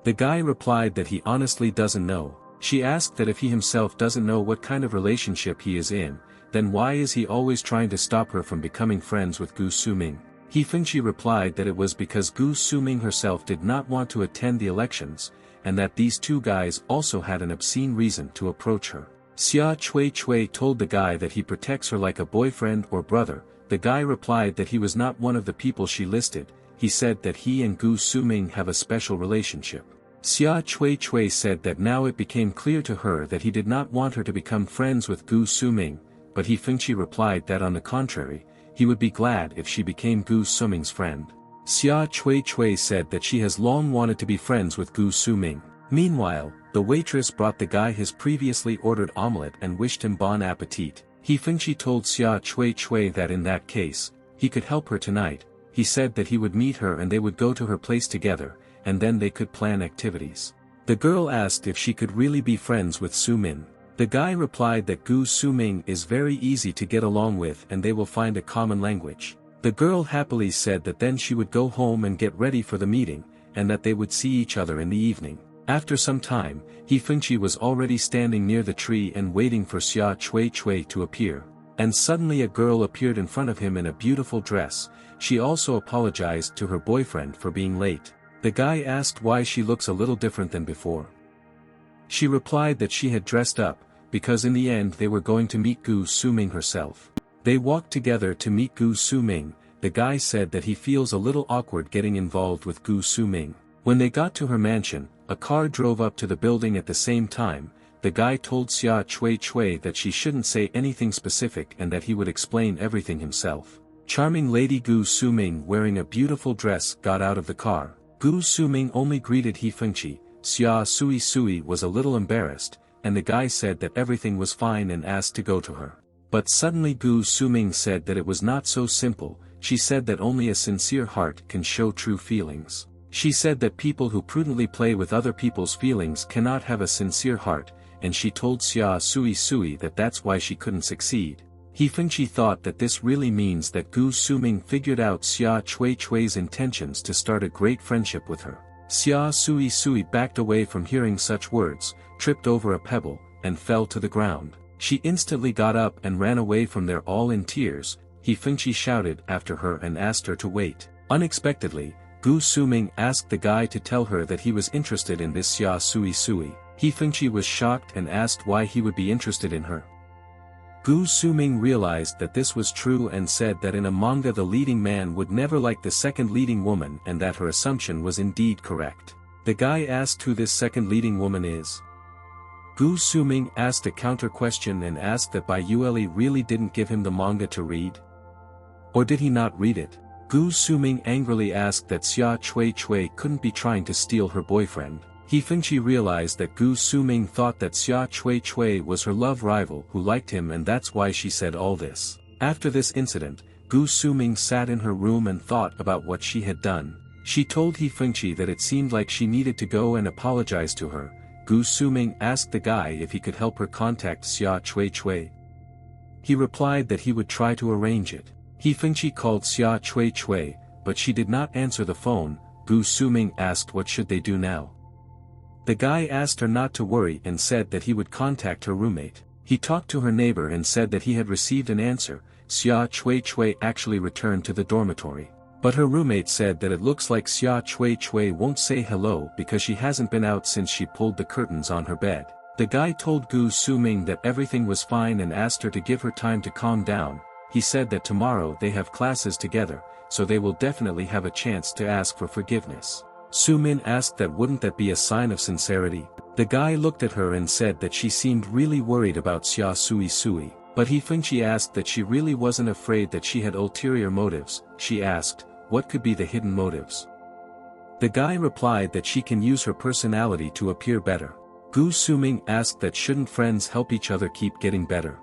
Speaker 1: The guy replied that he honestly doesn't know. She asked that if he himself doesn't know what kind of relationship he is in, then why is he always trying to stop her from becoming friends with Gu Suming? He Fengchi replied that it was because Gu Suming herself did not want to attend the elections, and that these two guys also had an obscene reason to approach her. Xia Chui told the guy that he protects her like a boyfriend or brother. The guy replied that he was not one of the people she listed. He said that he and Gu Suming have a special relationship. Xia Chui said that now it became clear to her that he did not want her to become friends with Gu Suming, but he Fengchi replied that on the contrary, he would be glad if she became Gu Suming's friend. Xia Chui said that she has long wanted to be friends with Gu Suming. Meanwhile, the waitress brought the guy his previously ordered omelette and wished him bon appetit. He Fengchi told Xia Chui that in that case, he could help her tonight. He said that he would meet her and they would go to her place together, and then they could plan activities. The girl asked if she could really be friends with Sumin. The guy replied that Gu Suming is very easy to get along with and they will find a common language. The girl happily said that then she would go home and get ready for the meeting, and that they would see each other in the evening. After some time, He Fengchi was already standing near the tree and waiting for Xia Chui to appear. And suddenly a girl appeared in front of him in a beautiful dress. She also apologized to her boyfriend for being late. The guy asked why she looks a little different than before. She replied that she had dressed up, because in the end they were going to meet Gu Suming herself. They walked together to meet Gu Suming. The guy said that he feels a little awkward getting involved with Gu Suming. When they got to her mansion, a car drove up to the building at the same time. The guy told Xia Chui that she shouldn't say anything specific and that he would explain everything himself. Charming lady Gu Suming wearing a beautiful dress got out of the car. Gu Suming only greeted He Fengchi. Xia Sui was a little embarrassed, and the guy said that everything was fine and asked to go to her. But suddenly Gu Suming said that it was not so simple. She said that only a sincere heart can show true feelings. She said that people who prudently play with other people's feelings cannot have a sincere heart, and she told Xia Sui that that's why she couldn't succeed. He Fengchi thought that this really means that Gu Suming figured out Xia Chui's intentions to start a great friendship with her. Xia Sui backed away from hearing such words, tripped over a pebble, and fell to the ground. She instantly got up and ran away from there all in tears. He Fengchi shouted after her and asked her to wait. Unexpectedly, Gu Suming asked the guy to tell her that he was interested in this Xia Sui. He Fengchi was shocked and asked why he would be interested in her. Gu Suming realized that this was true and said that in a manga the leading man would never like the second leading woman and that her assumption was indeed correct. The guy asked who this second leading woman is. Gu Suming asked a counter question and asked that Bai Yueli really didn't give him the manga to read? Or did he not read it? Gu Suming angrily asked that Xia Chui couldn't be trying to steal her boyfriend. He Fengchi realized that Gu Suming thought that Xia Chui was her love rival who liked him and that's why she said all this. After this incident, Gu Suming sat in her room and thought about what she had done. She told He Fengchi that it seemed like she needed to go and apologize to her. Gu Suming asked the guy if he could help her contact Xia Chui. He replied that he would try to arrange it. He Fengchi called Xia Chui, but she did not answer the phone. Gu Suming asked what should they do now. The guy asked her not to worry and said that he would contact her roommate. He talked to her neighbor and said that he had received an answer. Xia Chui actually returned to the dormitory. But her roommate said that it looks like Xia Chui won't say hello because she hasn't been out since she pulled the curtains on her bed. The guy told Gu Suming that everything was fine and asked her to give her time to calm down. He said that tomorrow they have classes together, so they will definitely have a chance to ask for forgiveness. Sumin asked that wouldn't that be a sign of sincerity? The guy looked at her and said that she seemed really worried about Xia Sui, but He Fengchi asked that she really wasn't afraid that she had ulterior motives. She asked, what could be the hidden motives? The guy replied that she can use her personality to appear better. Gu Suming asked that shouldn't friends help each other keep getting better?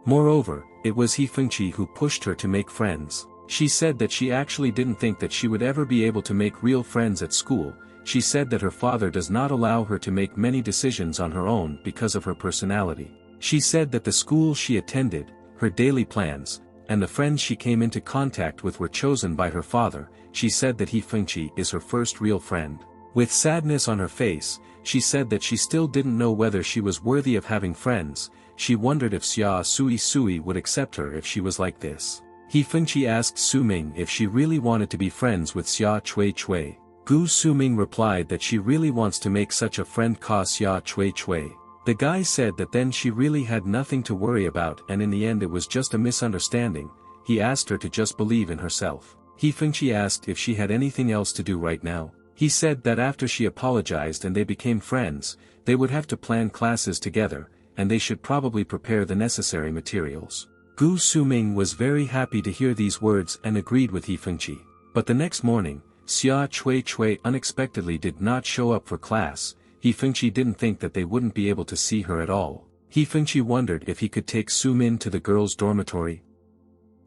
Speaker 1: Moreover, it was He Fengchi who pushed her to make friends. She said that she actually didn't think that she would ever be able to make real friends at school. She said that her father does not allow her to make many decisions on her own because of her personality. She said that the school she attended, her daily plans, and the friends she came into contact with were chosen by her father. She said that He Fengqi is her first real friend. With sadness on her face, she said that she still didn't know whether she was worthy of having friends. She wondered if Xia Sui would accept her if she was like this. He Fengqi asked Su Ming if she really wanted to be friends with Xia Chui. Gu Su Ming replied that she really wants to make such a friend ca Xia Chui. The guy said that then she really had nothing to worry about, and in the end it was just a misunderstanding. He asked her to just believe in herself. He Fengqi asked if she had anything else to do right now. He said that after she apologized and they became friends, they would have to plan classes together, and they should probably prepare the necessary materials. Gu Su Ming was very happy to hear these words and agreed with He Fengqi. But the next morning, Xia Chui unexpectedly did not show up for class. He Fengqi didn't think that they wouldn't be able to see her at all. He Fengqi wondered if he could take Su Min to the girls' dormitory.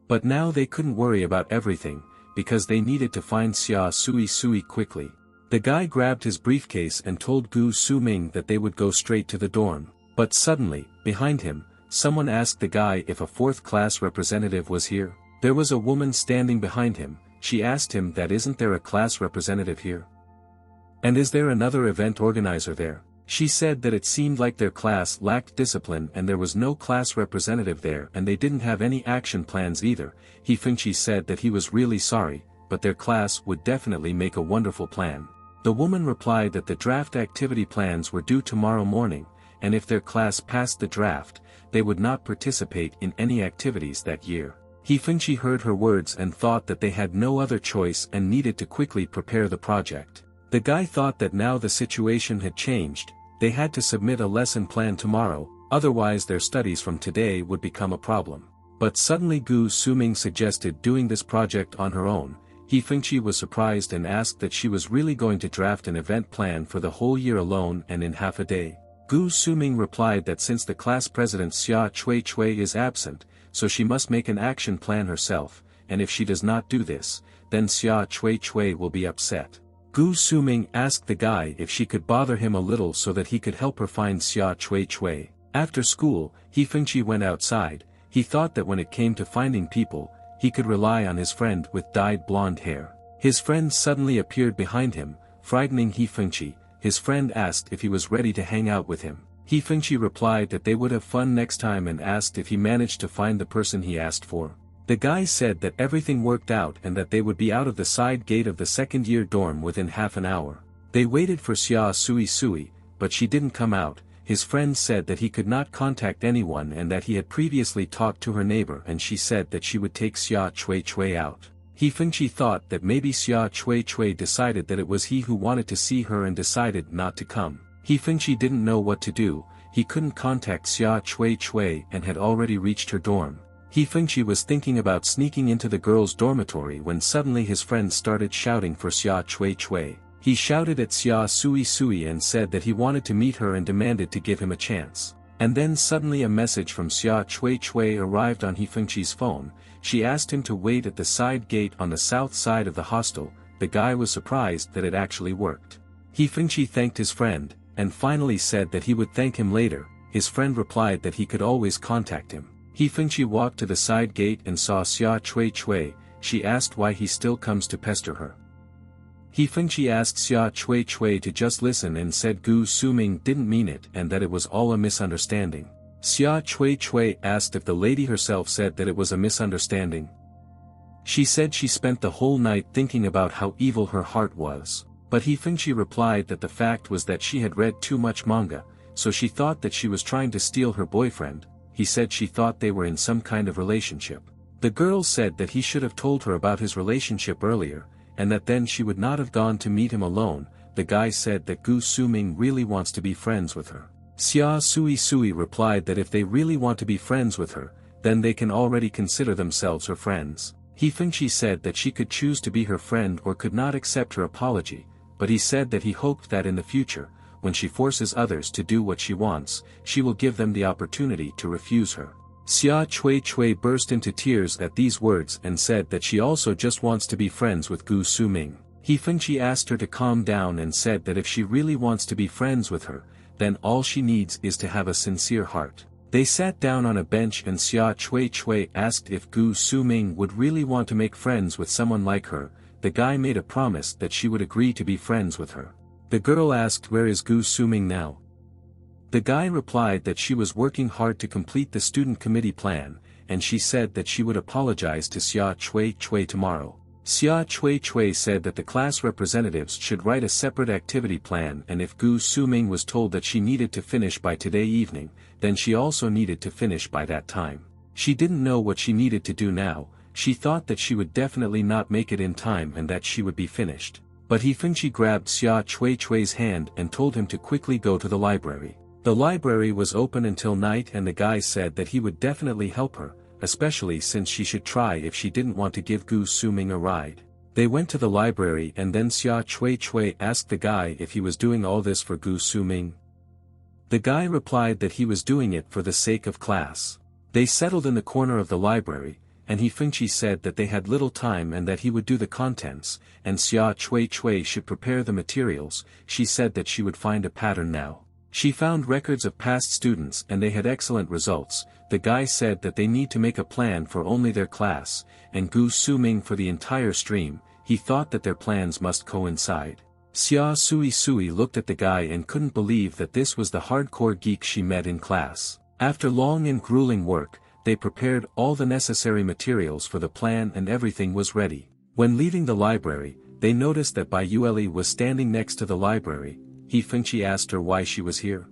Speaker 1: But now they couldn't worry about everything, because they needed to find Xia Sui quickly. The guy grabbed his briefcase and told Gu Su Ming that they would go straight to the dorm. But suddenly, behind him, someone asked the guy if a fourth-class representative was here. There was a woman standing behind him. She asked him that isn't there a class representative here? And is there another event organizer there? She said that it seemed like their class lacked discipline and there was no class representative there and they didn't have any action plans either. He Fengqi said that he was really sorry, but their class would definitely make a wonderful plan. The woman replied that the draft activity plans were due tomorrow morning, and if their class passed the draft, they would not participate in any activities that year. He Fengqi heard her words and thought that they had no other choice and needed to quickly prepare the project. The guy thought that now the situation had changed, they had to submit a lesson plan tomorrow, otherwise their studies from today would become a problem. But suddenly Gu Su Ming suggested doing this project on her own. He Fengqi was surprised and asked that she was really going to draft an event plan for the whole year alone and in half a day. Gu Su Ming replied that since the class president Xia Chui is absent, so she must make an action plan herself, and if she does not do this, then Xia Chui will be upset. Gu Su Ming asked the guy if she could bother him a little so that he could help her find Xia Chui. After school, He Fengqi went outside. He thought that when it came to finding people, he could rely on his friend with dyed blonde hair. His friend suddenly appeared behind him, frightening He Fengqi. His friend asked if he was ready to hang out with him. He Fengqi replied that they would have fun next time and asked if he managed to find the person he asked for. The guy said that everything worked out and that they would be out of the side gate of the second-year dorm within half an hour. They waited for Xia Sui, but she didn't come out. His friend said that he could not contact anyone and that he had previously talked to her neighbor and she said that she would take Xia Chui out. He Fengqi thought that maybe Xia Chui decided that it was he who wanted to see her and decided not to come. He Fengqi didn't know what to do. He couldn't contact Xia Chui and had already reached her dorm. He Fengqi was thinking about sneaking into the girls' dormitory when suddenly his friend started shouting for Xia Chui. He shouted at Xia Sui and said that he wanted to meet her and demanded to give him a chance. And then suddenly a message from Xia Chui arrived on He Fengqi's phone. She asked him to wait at the side gate on the south side of the hostel. The guy was surprised that it actually worked. He Fengqi thanked his friend, and finally said that he would thank him later. His friend replied that he could always contact him. He Fengqi walked to the side gate and saw Xia Chui. She asked why he still comes to pester her. He Fengqi asked Xia Chui to just listen and said Gu Su Ming didn't mean it and that it was all a misunderstanding. Xia Chui asked if the lady herself said that it was a misunderstanding. She said she spent the whole night thinking about how evil her heart was. But He Fengqi replied that the fact was that she had read too much manga, so she thought that she was trying to steal her boyfriend. He said she thought they were in some kind of relationship. The girl said that he should have told her about his relationship earlier, and that then she would not have gone to meet him alone. The guy said that Gu Su Ming really wants to be friends with her. Xia Sui replied that if they really want to be friends with her, then they can already consider themselves her friends. He Fengqi said that she could choose to be her friend or could not accept her apology, but he said that he hoped that in the future, when she forces others to do what she wants, she will give them the opportunity to refuse her. Xia Chui burst into tears at these words and said that she also just wants to be friends with Gu Su Ming. He Fengqi asked her to calm down and said that if she really wants to be friends with her, then all she needs is to have a sincere heart. They sat down on a bench and Xia Chui asked if Gu Suming would really want to make friends with someone like her. The guy made a promise that she would agree to be friends with her. The girl asked where is Gu Suming now. The guy replied that she was working hard to complete the student committee plan, and she said that she would apologize to Xia Chui tomorrow. Xia Chui said that the class representatives should write a separate activity plan, and if Gu Suming was told that she needed to finish by today evening, then she also needed to finish by that time. She didn't know what she needed to do now. She thought that she would definitely not make it in time and that she would be finished. But Fengchi grabbed Xia Chui's hand and told him to quickly go to the library. The library was open until night and the guy said that he would definitely help her, especially since she should try if she didn't want to give Gu Suming a ride. They went to the library and then Xia Chui asked the guy if he was doing all this for Gu Suming. The guy replied that he was doing it for the sake of class. They settled in the corner of the library, and Fengchi said that they had little time and that he would do the contents, and Xia Chui should prepare the materials. She said that she would find a pattern now. She found records of past students and they had excellent results. The guy said that they need to make a plan for only their class, and Gu Suming for the entire stream. He thought that their plans must coincide. Xia Sui looked at the guy and couldn't believe that this was the hardcore geek she met in class. After long and grueling work, they prepared all the necessary materials for the plan and everything was ready. When leaving the library, they noticed that Bai Yueli was standing next to the library. Fengchi asked her why she was here.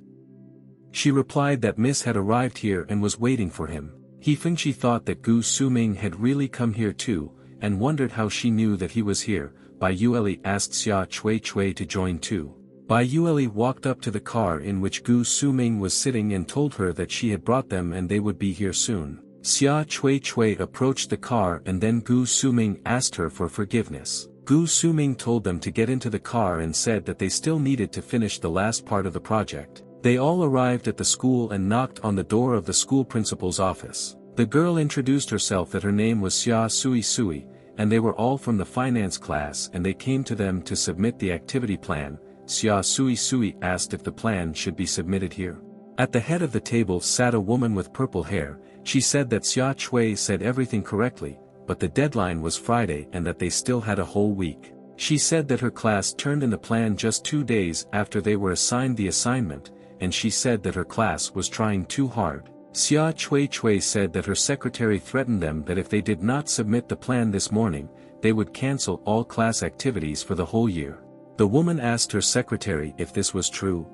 Speaker 1: She replied that Miss had arrived here and was waiting for him. Fengchi thought that Gu Suming had really come here too, and wondered how she knew that he was here. Bai Yueli asked Xia Chui to join too. Bai Yueli walked up to the car in which Gu Suming was sitting and told her that she had brought them and they would be here soon. Xia Chui approached the car and then Gu Suming asked her for forgiveness. Gu Suming told them to get into the car and said that they still needed to finish the last part of the project. They all arrived at the school and knocked on the door of the school principal's office. The girl introduced herself that her name was Xia Sui, and they were all from the finance class and they came to them to submit the activity plan. Xia Sui asked if the plan should be submitted here. At the head of the table sat a woman with purple hair. She said that Xia Chui said everything correctly, but the deadline was Friday and that they still had a whole week. She said that her class turned in the plan just 2 days after they were assigned the assignment, and she said that her class was trying too hard. Xia Chui said that her secretary threatened them that if they did not submit the plan this morning, they would cancel all class activities for the whole year. The woman asked her secretary if this was true.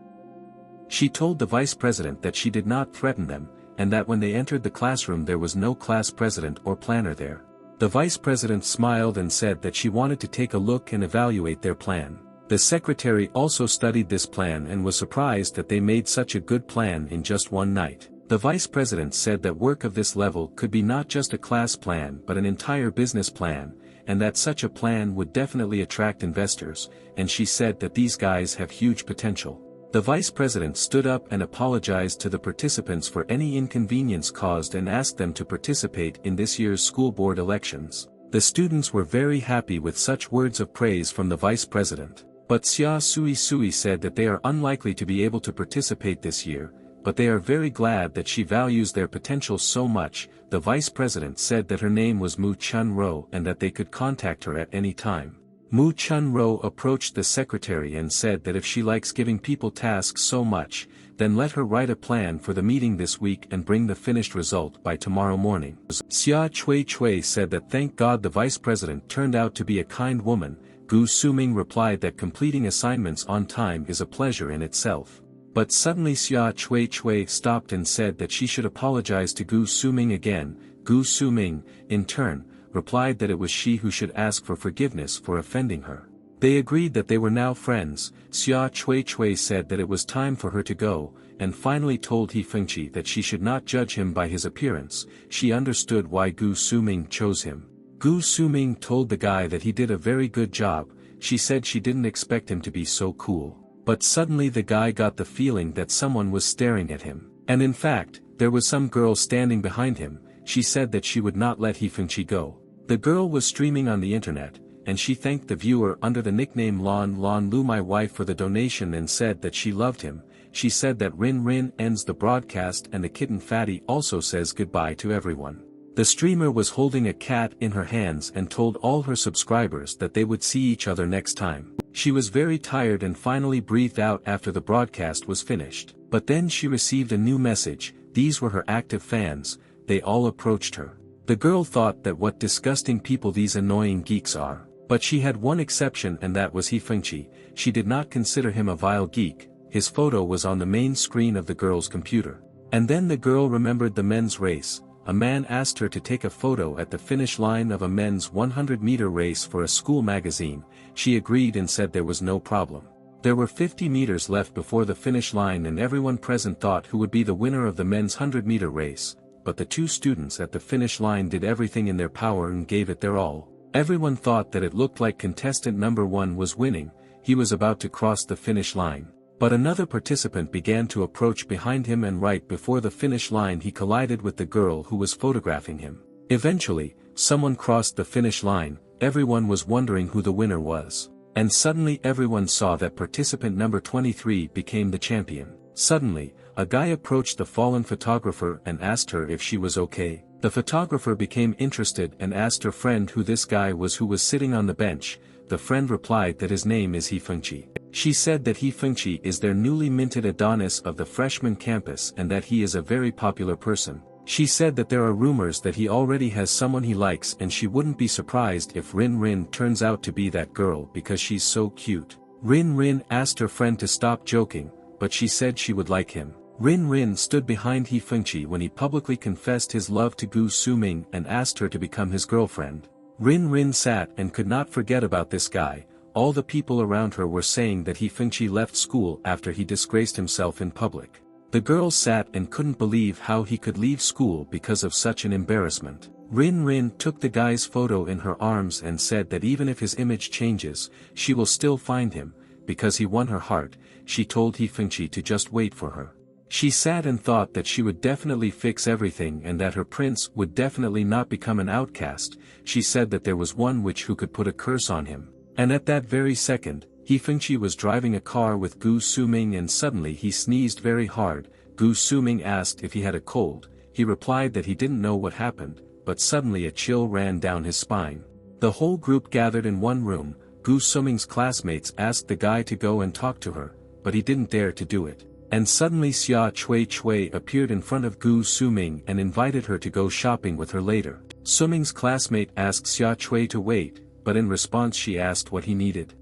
Speaker 1: She told the vice president that she did not threaten them, and that when they entered the classroom there was no class president or planner there. The vice president smiled and said that she wanted to take a look and evaluate their plan. The secretary also studied this plan and was surprised that they made such a good plan in just one night. The vice president said that work of this level could be not just a class plan but an entire business plan, and that such a plan would definitely attract investors, and she said that these guys have huge potential. The vice president stood up and apologized to the participants for any inconvenience caused and asked them to participate in this year's school board elections. The students were very happy with such words of praise from the vice president. But Xia Sui said that they are unlikely to be able to participate this year, but they are very glad that she values their potential so much. The vice president said that her name was Mu Chun-ro and that they could contact her at any time. Mu Chun-ro approached the secretary and said that if she likes giving people tasks so much, then let her write a plan for the meeting this week and bring the finished result by tomorrow morning. Xia Chui said that thank God the vice president turned out to be a kind woman. Gu Suming replied that completing assignments on time is a pleasure in itself. But suddenly Xia Chui stopped and said that she should apologize to Gu Suming again. Gu Suming, in turn, replied that it was she who should ask for forgiveness for offending her. They agreed that they were now friends. Xia Chui said that it was time for her to go, and finally told Fengchi that she should not judge him by his appearance. She understood why Gu Suming chose him. Gu Suming told the guy that he did a very good job. She said she didn't expect him to be so cool. But suddenly the guy got the feeling that someone was staring at him. And in fact, there was some girl standing behind him. She said that she would not let Fengchi go. The girl was streaming on the internet, and she thanked the viewer under the nickname Lon Lu my wife for the donation and said that she loved him. she said that Rin Rin ends the broadcast and the kitten Fatty also says goodbye to everyone. The streamer was holding a cat in her hands and told all her subscribers that they would see each other next time. She was very tired and finally breathed out after the broadcast was finished. But then she received a new message. These were her active fans. They all approached her. The girl thought that what disgusting people these annoying geeks are. But she had one exception, and that was Hifengqi. She did not consider him a vile geek. His photo was on the main screen of the girl's computer. And then the girl remembered the men's race. A man asked her to take a photo at the finish line of a men's 100-meter race for a school magazine. She agreed and said there was no problem. There were 50 meters left before the finish line and everyone present thought who would be the winner of the men's 100-meter race, but the two students at the finish line did everything in their power and gave it their all. Everyone thought that it looked like contestant number 1 was winning. He was about to cross the finish line. But another participant began to approach behind him, and right before the finish line he collided with the girl who was photographing him. Eventually, someone crossed the finish line. Everyone was wondering who the winner was. And suddenly everyone saw that participant number 23 became the champion. Suddenly, a guy approached the fallen photographer and asked her if she was okay. The photographer became interested and asked her friend who this guy was who was sitting on the bench. The friend replied that his name is Hifengqi. She said that Hifengqi is their newly minted Adonis of the freshman campus and that he is a very popular person. She said that there are rumors that he already has someone he likes, and she wouldn't be surprised if Rin Rin turns out to be that girl because she's so cute. Rin Rin asked her friend to stop joking, but she said she would like him. Rin Rin stood behind Hifengqi when he publicly confessed his love to Gu Suming and asked her to become his girlfriend. Rin Rin sat and could not forget about this guy. All the people around her were saying that Hifengqi left school after he disgraced himself in public. The girl sat and couldn't believe how he could leave school because of such an embarrassment. Rin Rin took the guy's photo in her arms and said that even if his image changes, she will still find him, because he won her heart. She told Hifengqi to just wait for her. She sat and thought that she would definitely fix everything and that her prince would definitely not become an outcast. She said that there was one witch who could put a curse on him. And at that very second, Hifengqi was driving a car with Gu Suming and suddenly he sneezed very hard. Gu Suming asked if he had a cold. He replied that he didn't know what happened, but suddenly a chill ran down his spine. The whole group gathered in one room. Gu Suming's classmates asked the guy to go and talk to her, but he didn't dare to do it. And suddenly Xia Chui appeared in front of Gu Suming and invited her to go shopping with her later. Suming's classmate asked Xia Chui to wait, but in response she asked what he needed.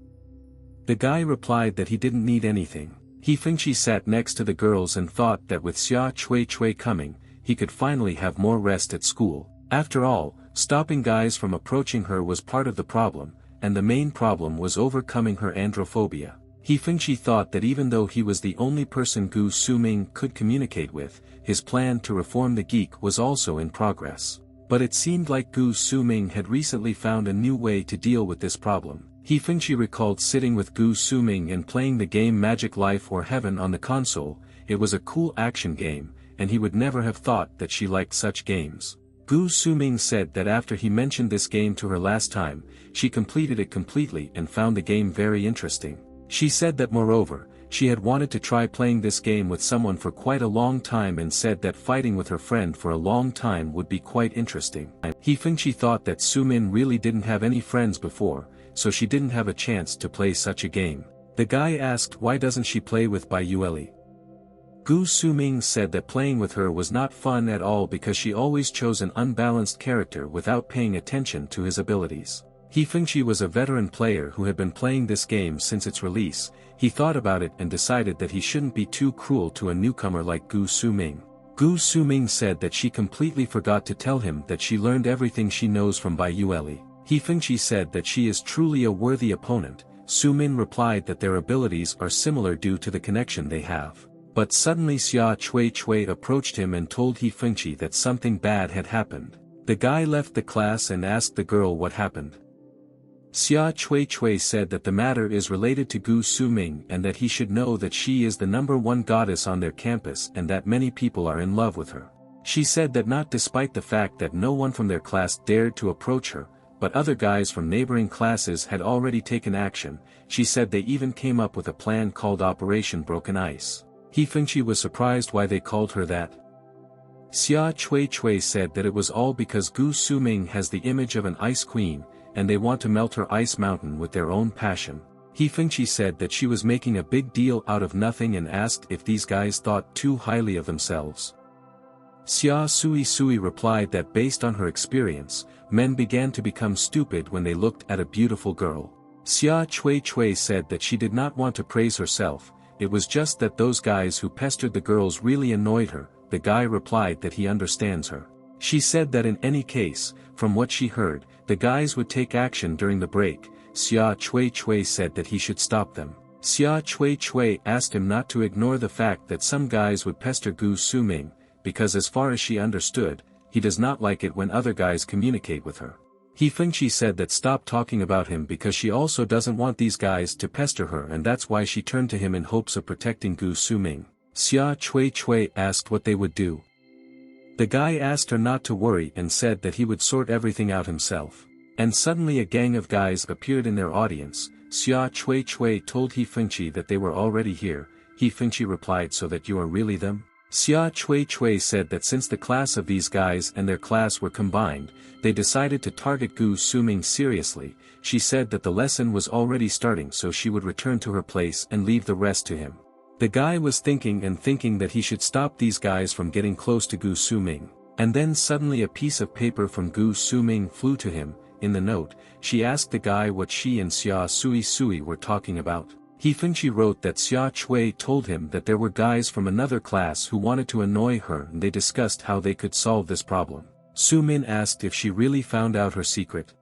Speaker 1: The guy replied that he didn't need anything. Hifengqi sat next to the girls and thought that with Xia Chui coming, he could finally have more rest at school. After all, stopping guys from approaching her was part of the problem, and the main problem was overcoming her androphobia. Hifengqi thought that even though he was the only person Gu Suming could communicate with, his plan to reform the geek was also in progress. But it seemed like Gu Suming had recently found a new way to deal with this problem. Hifengqi recalled sitting with Gu Suming and playing the game Magic Life or Heaven on the console. It was a cool action game, and he would never have thought that she liked such games. Gu Suming said that after he mentioned this game to her last time, she completed it completely and found the game very interesting. She said that moreover, she had wanted to try playing this game with someone for quite a long time and said that fighting with her friend for a long time would be quite interesting. Hifengqi thought that Sumin really didn't have any friends before, so she didn't have a chance to play such a game. The guy asked why doesn't she play with Bai Yueli. Gu Suming said that playing with her was not fun at all because she always chose an unbalanced character without paying attention to his abilities. Hifengqi was a veteran player who had been playing this game since its release. He thought about it and decided that he shouldn't be too cruel to a newcomer like Gu Suming. Gu Suming said that she completely forgot to tell him that she learned everything she knows from Bai Yueli. Hifengqi said that she is truly a worthy opponent. Sumin replied that their abilities are similar due to the connection they have. But suddenly Xia Chui approached him and told Hifengqi that something bad had happened. The guy left the class and asked the girl what happened. Xia Chui said that the matter is related to Gu Suming and that he should know that she is the #1 goddess on their campus and that many people are in love with her. She said that not despite the fact that no one from their class dared to approach her, but other guys from neighboring classes had already taken action. She said they even came up with a plan called Operation Broken Ice. He Fengqi was surprised why they called her that. Xia Chui Chui said that it was all because Gu Suming has the image of an ice queen, and they want to melt her ice mountain with their own passion. He Fengqi said that she was making a big deal out of nothing and asked if these guys thought too highly of themselves. Xia Sui Sui replied that based on her experience, men began to become stupid when they looked at a beautiful girl. Xia Chui Chui said that she did not want to praise herself, it was just that those guys who pestered the girls really annoyed her. The guy replied that he understands her. She said that in any case, from what she heard, the guys would take action during the break. Xia Chui Chui said that he should stop them. Xia Chui Chui asked him not to ignore the fact that some guys would pester Gu Suming, because as far as she understood, he does not like it when other guys communicate with her. He Fengqi said that stop talking about him because she also doesn't want these guys to pester her, and that's why she turned to him in hopes of protecting Gu Suming. Xia Chui Chui asked what they would do. The guy asked her not to worry and said that he would sort everything out himself. And suddenly a gang of guys appeared in their audience. Xia Chui Chui told He Fengqi that they were already here. He Fengqi replied, so that you are really them? Xia Chui Chui said that since the class of these guys and their class were combined, they decided to target Gu Suming seriously. She said that the lesson was already starting, so she would return to her place and leave the rest to him. The guy was thinking that he should stop these guys from getting close to Gu Suming. And then suddenly a piece of paper from Gu Suming flew to him. In the note, she asked the guy what she and Xia Sui Sui were talking about. He Fengqi wrote that Xia Chui told him that there were guys from another class who wanted to annoy her, and they discussed how they could solve this problem. Su Min asked if she really found out her secret.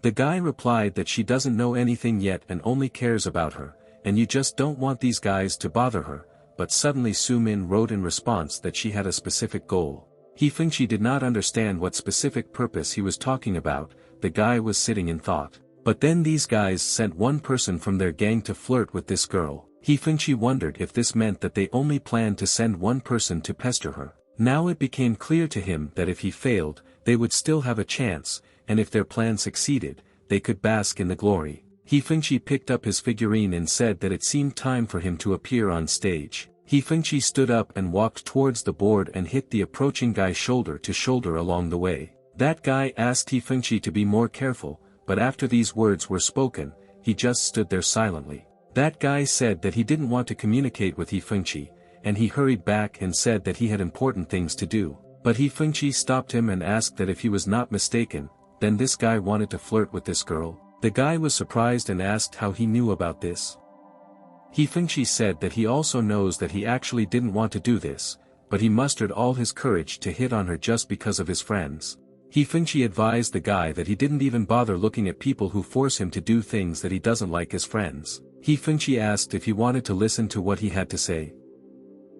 Speaker 1: The guy replied that she doesn't know anything yet and only cares about her, and you just don't want these guys to bother her. But suddenly Su Min wrote in response that she had a specific goal. He Fengqi did not understand what specific purpose he was talking about. The guy was sitting in thought. But then these guys sent one person from their gang to flirt with this girl. He Fengqi wondered if this meant that they only planned to send one person to pester her. Now it became clear to him that if he failed, they would still have a chance, and if their plan succeeded, they could bask in the glory. He Fengqi picked up his figurine and said that it seemed time for him to appear on stage. He Fengqi stood up and walked towards the board and hit the approaching guy shoulder to shoulder along the way. That guy asked He Fengqi to be more careful, but after these words were spoken, he just stood there silently. That guy said that he didn't want to communicate with He Fengqi, and he hurried back and said that he had important things to do. But He Fengqi stopped him and asked that if he was not mistaken, then this guy wanted to flirt with this girl. The guy was surprised and asked how he knew about this. He Fengqi said that he also knows that he actually didn't want to do this, but he mustered all his courage to hit on her just because of his friends. He Fengqi advised the guy that he didn't even bother looking at people who force him to do things that he doesn't like as friends. He Fengqi asked if he wanted to listen to what he had to say.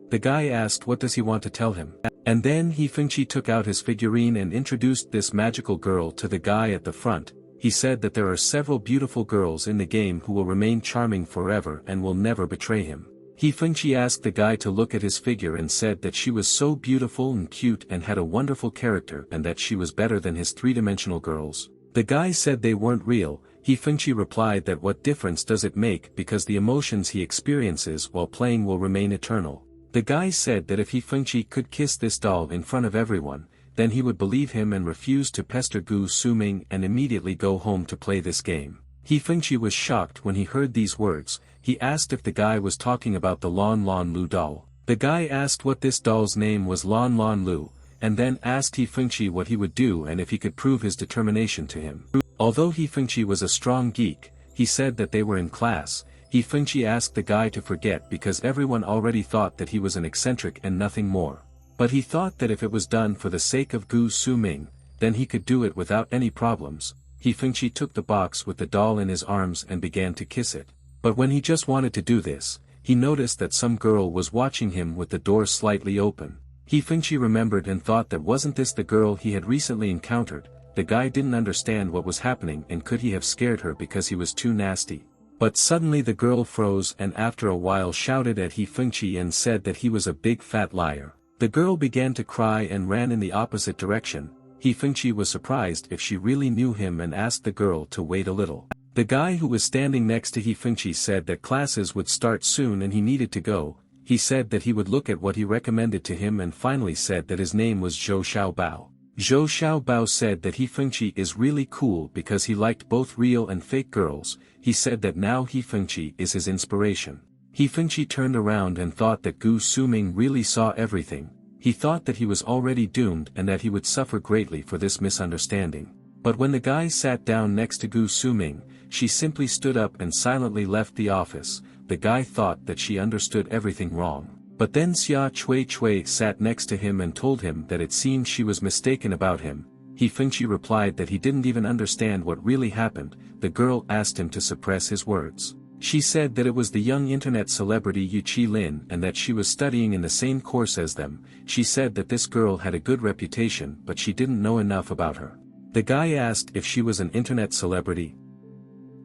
Speaker 1: The guy asked what does he want to tell him. And then He Fengqi took out his figurine and introduced this magical girl to the guy at the front. He said that there are several beautiful girls in the game who will remain charming forever and will never betray him. He Fengqi asked the guy to look at his figure and said that she was so beautiful and cute and had a wonderful character and that she was better than his three-dimensional girls. The guy said they weren't real. He Fengqi replied that what difference does it make because the emotions he experiences while playing will remain eternal. The guy said that if He Fengqi could kiss this doll in front of everyone, then he would believe him and refuse to pester Gu Suming and immediately go home to play this game. He Fengqi was shocked when he heard these words. He asked if the guy was talking about the Lon Lon Lu doll. The guy asked what this doll's name was, Lon Lon Lu, and then asked He Fengqi what he would do and if he could prove his determination to him. Although He Fengqi was a strong geek, he said that they were in class. He Fengqi asked the guy to forget because everyone already thought that he was an eccentric and nothing more. But he thought that if it was done for the sake of Gu Suming, then he could do it without any problems. He Fengqi took the box with the doll in his arms and began to kiss it. But when he just wanted to do this, he noticed that some girl was watching him with the door slightly open. He Fengqi remembered and thought that wasn't this the girl he had recently encountered. The guy didn't understand what was happening and could he have scared her because he was too nasty. But suddenly the girl froze and after a while shouted at He Fengqi and said that he was a big fat liar. The girl began to cry and ran in the opposite direction. He Fengqi was surprised if she really knew him and asked the girl to wait a little. The guy who was standing next to He Fengqi said that classes would start soon and he needed to go. He said that he would look at what he recommended to him and finally said that his name was Zhou Xiaobao. Zhou Xiaobao said that He Fengqi is really cool because he liked both real and fake girls. He said that now He Fengqi is his inspiration. He Fengqi turned around and thought that Gu Suming really saw everything. He thought that he was already doomed and that he would suffer greatly for this misunderstanding. But when the guy sat down next to Gu Suming, she simply stood up and silently left the office. The guy thought that she understood everything wrong. But then Xia Chui sat next to him and told him that it seemed she was mistaken about him. He Fengqi replied that he didn't even understand what really happened. The girl asked him to suppress his words. She said that it was the young internet celebrity Yu Qi Lin and that she was studying in the same course as them. She said that this girl had a good reputation but she didn't know enough about her. The guy asked if she was an internet celebrity.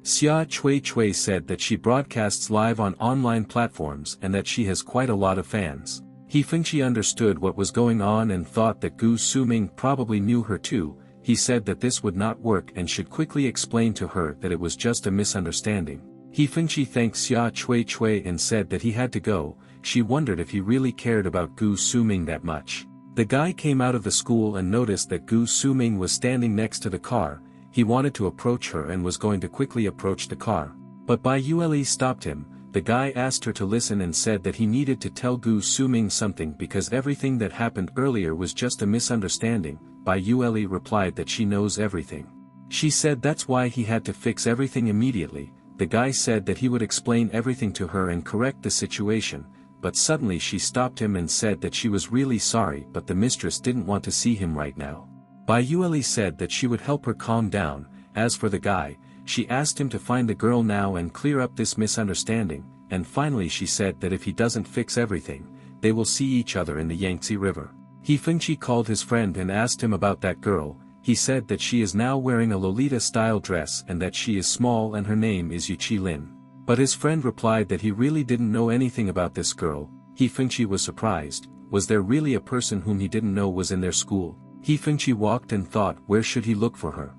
Speaker 1: Xia Chui said that she broadcasts live on online platforms and that she has quite a lot of fans. He Fengqi understood what was going on and thought that Gu Suming probably knew her too. He said that this would not work and should quickly explain to her that it was just a misunderstanding. He Fengqi thanked Xia Chui and said that he had to go. She wondered if he really cared about Gu Suming that much. The guy came out of the school and noticed that Gu Suming was standing next to the car. He wanted to approach her and was going to quickly approach the car. But Bai Yue stopped him. The guy asked her to listen and said that he needed to tell Gu Suming something because everything that happened earlier was just a misunderstanding. Bai Yue replied that she knows everything. She said that's why he had to fix everything immediately. The guy said that he would explain everything to her and correct the situation, but suddenly she stopped him and said that she was really sorry but the mistress didn't want to see him right now. Bai Yue said that she would help her calm down. As for the guy, she asked him to find the girl now and clear up this misunderstanding, and finally she said that if he doesn't fix everything, they will see each other in the Yangtze River. He Fengqi called his friend and asked him about that girl. He said that she is now wearing a Lolita-style dress and that she is small and her name is Yu Qi Lin. But his friend replied that he really didn't know anything about this girl. He Fengqi was surprised. Was there really a person whom he didn't know was in their school? He Fengqi walked and thought where should he look for her.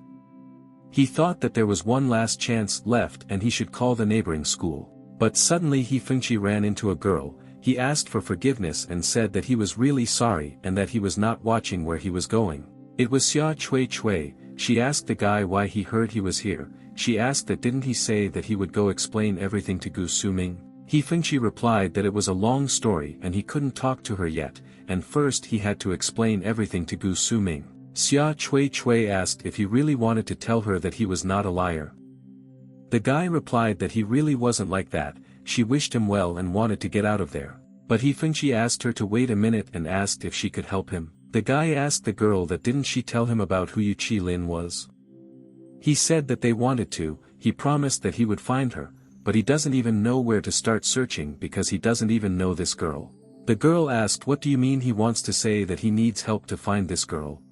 Speaker 1: He thought that there was one last chance left and he should call the neighboring school. But suddenly He Fengqi ran into a girl. He asked for forgiveness and said that he was really sorry and that he was not watching where he was going. It was Xia Chui. She asked the guy why he heard he was here. She asked that didn't he say that he would go explain everything to Gu Suming. He Fengqi replied that it was a long story and he couldn't talk to her yet, and first he had to explain everything to Gu Suming. Xia Chui asked if he really wanted to tell her that he was not a liar. The guy replied that he really wasn't like that. She wished him well and wanted to get out of there. But He Fengqi asked her to wait a minute and asked if she could help him. The guy asked the girl that didn't she tell him about who Yu Qi Lin was. He said that they wanted to. He promised that he would find her, but he doesn't even know where to start searching because he doesn't even know this girl. The girl asked what do you mean he wants to say that he needs help to find this girl.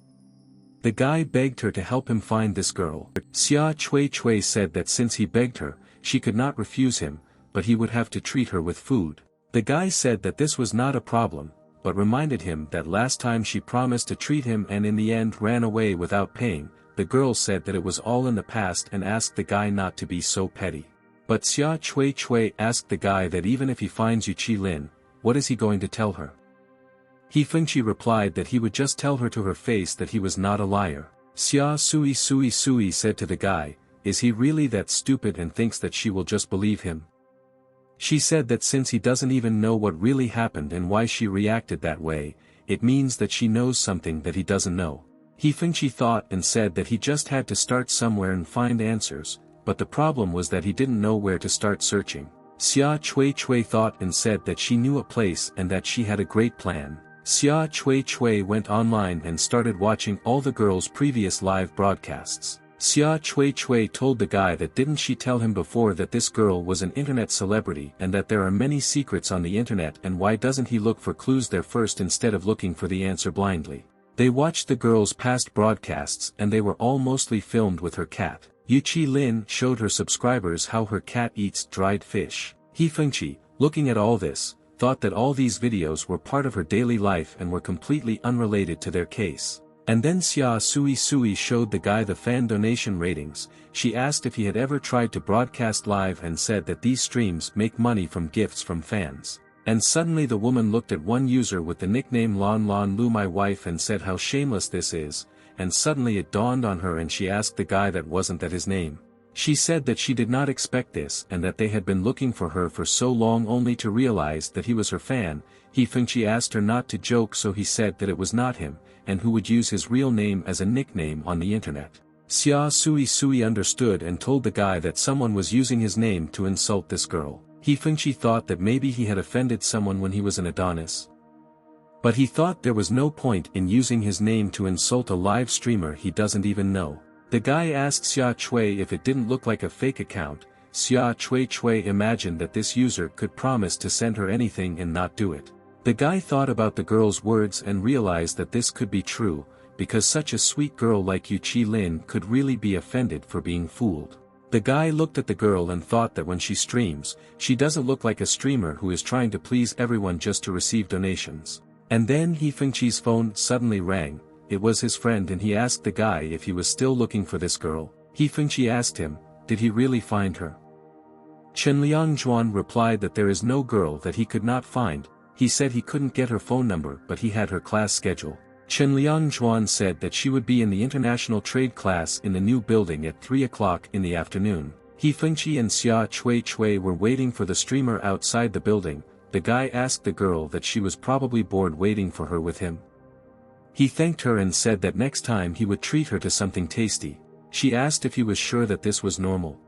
Speaker 1: The guy begged her to help him find this girl. Xia Chui said that since he begged her, she could not refuse him, but he would have to treat her with food. The guy said that this was not a problem, but reminded him that last time she promised to treat him and in the end ran away without paying. The girl said that it was all in the past and asked the guy not to be so petty. But Xia Chui asked the guy that even if he finds Yu Qi Lin, what is he going to tell her? He Fengqi replied that he would just tell her to her face that he was not a liar. Xia Sui said to the guy, is he really that stupid and thinks that she will just believe him? She said that since he doesn't even know what really happened and why she reacted that way, it means that she knows something that he doesn't know. He Fengqi thought and said that he just had to start somewhere and find answers, but the problem was that he didn't know where to start searching. Xia Chui thought and said that she knew a place and that she had a great plan. Xia Chui went online and started watching all the girls' previous live broadcasts. Xia Chui told the guy that didn't she tell him before that this girl was an internet celebrity and that there are many secrets on the internet and why doesn't he look for clues there first instead of looking for the answer blindly. They watched the girls' past broadcasts and they were all mostly filmed with her cat. Yu Qi Lin showed her subscribers how her cat eats dried fish. He Fengqi, looking at all this, thought that all these videos were part of her daily life and were completely unrelated to their case. And then Xia Sui showed the guy the fan donation ratings. She asked if he had ever tried to broadcast live and said that these streams make money from gifts from fans. And suddenly the woman looked at one user with the nickname Lon Lon Lu my wife and said how shameless this is, and suddenly it dawned on her and she asked the guy that wasn't that his name. She said that she did not expect this and that they had been looking for her for so long only to realize that he was her fan. She asked her not to joke, so he said that it was not him, and who would use his real name as a nickname on the internet. Xia Sui understood and told the guy that someone was using his name to insult this girl. She thought that maybe he had offended someone when he was an Adonis. But he thought there was no point in using his name to insult a live streamer he doesn't even know. The guy asked Xia Chui if it didn't look like a fake account. Xia Chui imagined that this user could promise to send her anything and not do it. The guy thought about the girl's words and realized that this could be true, because such a sweet girl like Yu Chi Lin could really be offended for being fooled. The guy looked at the girl and thought that when she streams, she doesn't look like a streamer who is trying to please everyone just to receive donations. And then Chi's phone suddenly rang. It was his friend and he asked the guy if he was still looking for this girl. Chi asked him, did he really find her? Chen Liangjuan replied that there is no girl that he could not find. He said he couldn't get her phone number but he had her class schedule. Chen Liangjuan said that she would be in the international trade class in the new building at 3 o'clock in the afternoon. Chi and Xia Chui were waiting for the streamer outside the building. The guy asked the girl that she was probably bored waiting for her with him. He thanked her and said that next time he would treat her to something tasty. She asked if he was sure that this was normal.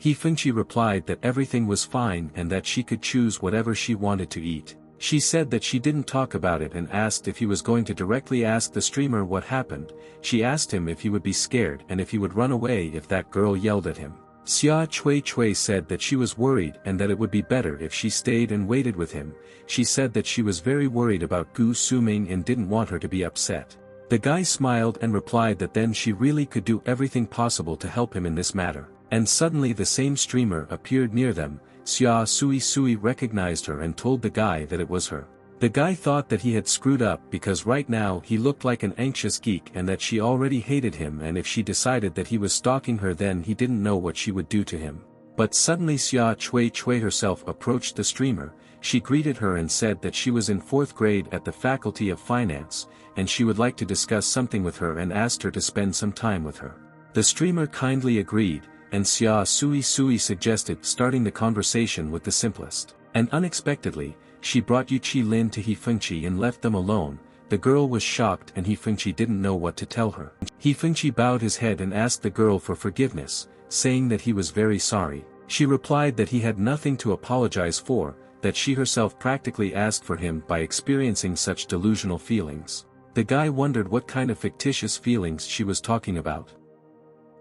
Speaker 1: Chi replied that everything was fine and that she could choose whatever she wanted to eat. She said that she didn't talk about it and asked if he was going to directly ask the streamer what happened. She asked him if he would be scared and if he would run away if that girl yelled at him. Xia Chui said that she was worried and that it would be better if she stayed and waited with him. She said that she was very worried about Gu Suming and didn't want her to be upset. The guy smiled and replied that then she really could do everything possible to help him in this matter. And suddenly the same streamer appeared near them. Xia Sui recognized her and told the guy that it was her. The guy thought that he had screwed up because right now he looked like an anxious geek and that she already hated him, and if she decided that he was stalking her then he didn't know what she would do to him. But suddenly Xia Chui herself approached the streamer. She greeted her and said that she was in 4th grade at the Faculty of Finance, and she would like to discuss something with her and asked her to spend some time with her. The streamer kindly agreed, and Xia Sui suggested starting the conversation with the simplest. And unexpectedly, she brought Yu Chi Lin to Chi and left them alone. The girl was shocked and Chi didn't know what to tell her. Chi bowed his head and asked the girl for forgiveness, saying that he was very sorry. She replied that he had nothing to apologize for, that she herself practically asked for him by experiencing such delusional feelings. The guy wondered what kind of fictitious feelings she was talking about.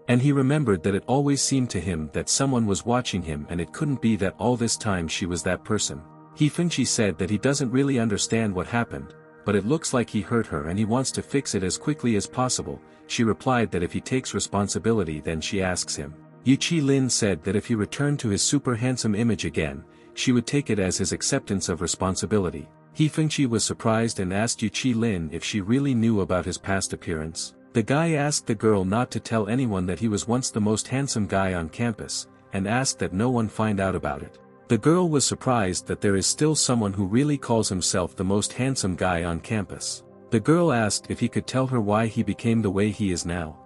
Speaker 1: And he remembered that it always seemed to him that someone was watching him and it couldn't be that all this time she was that person. Chi said that he doesn't really understand what happened, but it looks like he hurt her and he wants to fix it as quickly as possible. She replied that if he takes responsibility then she asks him. Yu Chi Lin said that if he returned to his super handsome image again, she would take it as his acceptance of responsibility. Chi was surprised and asked Yu Chi Lin if she really knew about his past appearance. The guy asked the girl not to tell anyone that he was once the most handsome guy on campus, and asked that no one find out about it. The girl was surprised that there is still someone who really calls himself the most handsome guy on campus. The girl asked if he could tell her why he became the way he is now.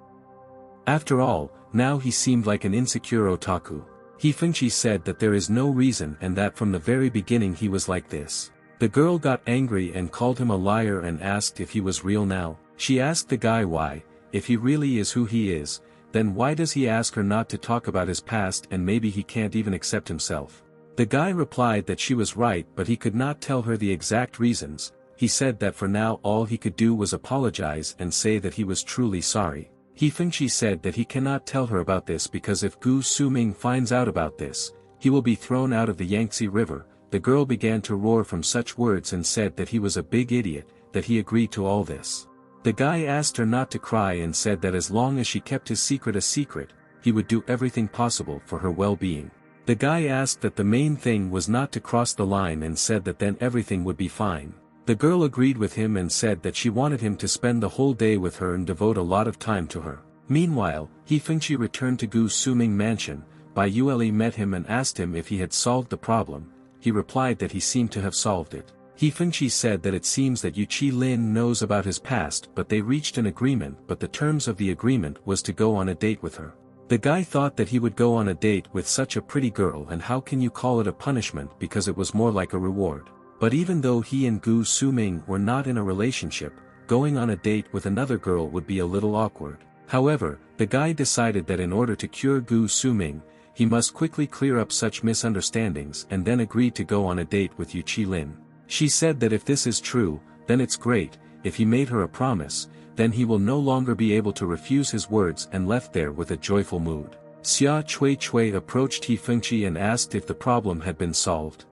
Speaker 1: After all, now he seemed like an insecure otaku. Chi said that there is no reason and that from the very beginning he was like this. The girl got angry and called him a liar and asked if he was real now. She asked the guy why, if he really is who he is, then why does he ask her not to talk about his past and maybe he can't even accept himself. The guy replied that she was right but he could not tell her the exact reasons. He said that for now all he could do was apologize and say that he was truly sorry. Chi said that he cannot tell her about this because if Gu Suming finds out about this, he will be thrown out of the Yangtze River. The girl began to roar from such words and said that he was a big idiot, that he agreed to all this. The guy asked her not to cry and said that as long as she kept his secret a secret, he would do everything possible for her well-being. The guy asked that the main thing was not to cross the line and said that then everything would be fine. The girl agreed with him and said that she wanted him to spend the whole day with her and devote a lot of time to her. Meanwhile, Chi returned to Gu Suming mansion. Bai Yue met him and asked him if he had solved the problem. he replied that he seemed to have solved it. He Fengqi said that it seems that Yu Qilin knows about his past but they reached an agreement, but the terms of the agreement was to go on a date with her. The guy thought that he would go on a date with such a pretty girl, and how can you call it a punishment because it was more like a reward. But even though he and Gu Suming were not in a relationship, going on a date with another girl would be a little awkward. However, the guy decided that in order to cure Gu Suming, he must quickly clear up such misunderstandings and then agreed to go on a date with Yu Qilin. She said that if this is true, then it's great. If he made her a promise, then he will no longer be able to refuse his words, and left there with a joyful mood. Xia Cui approached He Fengqi and asked if the problem had been solved.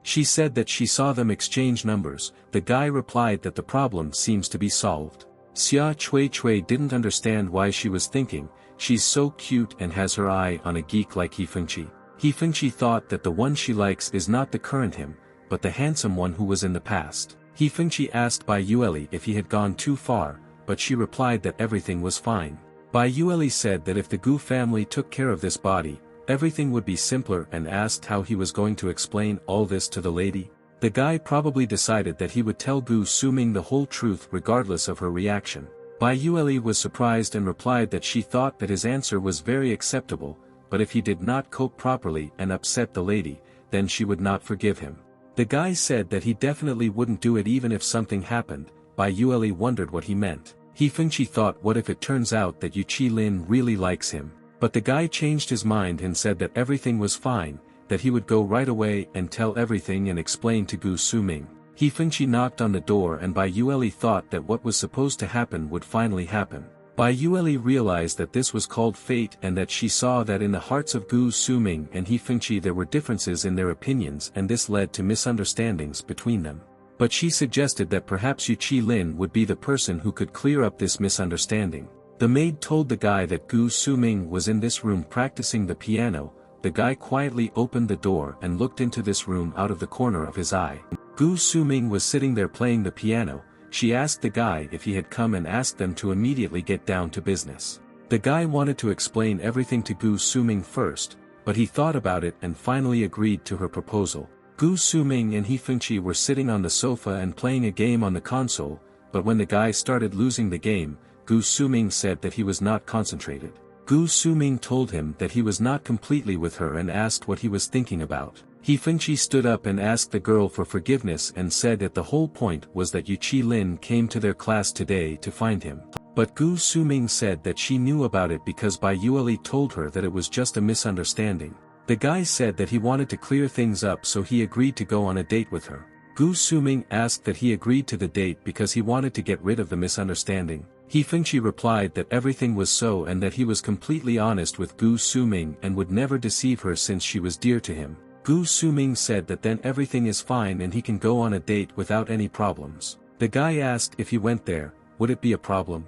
Speaker 1: She said that she saw them exchange numbers. The guy replied that the problem seems to be solved. Xia Cui didn't understand why she was thinking, she's so cute and has her eye on a geek like He Fengqi. He Fengqi thought that the one she likes is not the current him, but the handsome one who was in the past. He Fengqi asked Bai Yueli if he had gone too far, but she replied that everything was fine. Bai Yueli said that if the Gu family took care of this body, everything would be simpler, and asked how he was going to explain all this to the lady. The guy probably decided that he would tell Gu Suming the whole truth regardless of her reaction. Bai Yueli was surprised and replied that she thought that his answer was very acceptable, but if he did not cope properly and upset the lady, then she would not forgive him. The guy said that he definitely wouldn't do it even if something happened. Bai Yueli wondered what he meant. He Fengqi thought, what if it turns out that Yu Qilin really likes him? But the guy changed his mind and said that everything was fine, that he would go right away and tell everything and explain to Gu Suming. He Fengqi knocked on the door, and Bai Yueli thought that what was supposed to happen would finally happen. Bai Yueli realized that this was called fate, and that she saw that in the hearts of Gu Suming and He Fengqi there were differences in their opinions, and this led to misunderstandings between them. But she suggested that perhaps Yu Qilin would be the person who could clear up this misunderstanding. The maid told the guy that Gu Suming was in this room practicing the piano. The guy quietly opened the door and looked into this room out of the corner of his eye. Gu Suming was sitting there playing the piano. She asked the guy if he had come and asked them to immediately get down to business. The guy wanted to explain everything to Gu Suming first, but he thought about it and finally agreed to her proposal. Gu Suming and He Fengqi were sitting on the sofa and playing a game on the console, but when the guy started losing the game, Gu Suming said that he was not concentrated. Gu Suming told him that he was not completely with her and asked what he was thinking about. He Fengqi stood up and asked the girl for forgiveness and said that the whole point was that Yu Qilin came to their class today to find him. But Gu Suming said that she knew about it because Bai Yueli told her that it was just a misunderstanding. The guy said that he wanted to clear things up, so he agreed to go on a date with her. Gu Suming asked that he agreed to the date because he wanted to get rid of the misunderstanding. He Fengqi replied that everything was so and that he was completely honest with Gu Suming and would never deceive her since she was dear to him. Gu Suming said that then everything is fine and he can go on a date without any problems. The guy asked if he went there, would it be a problem?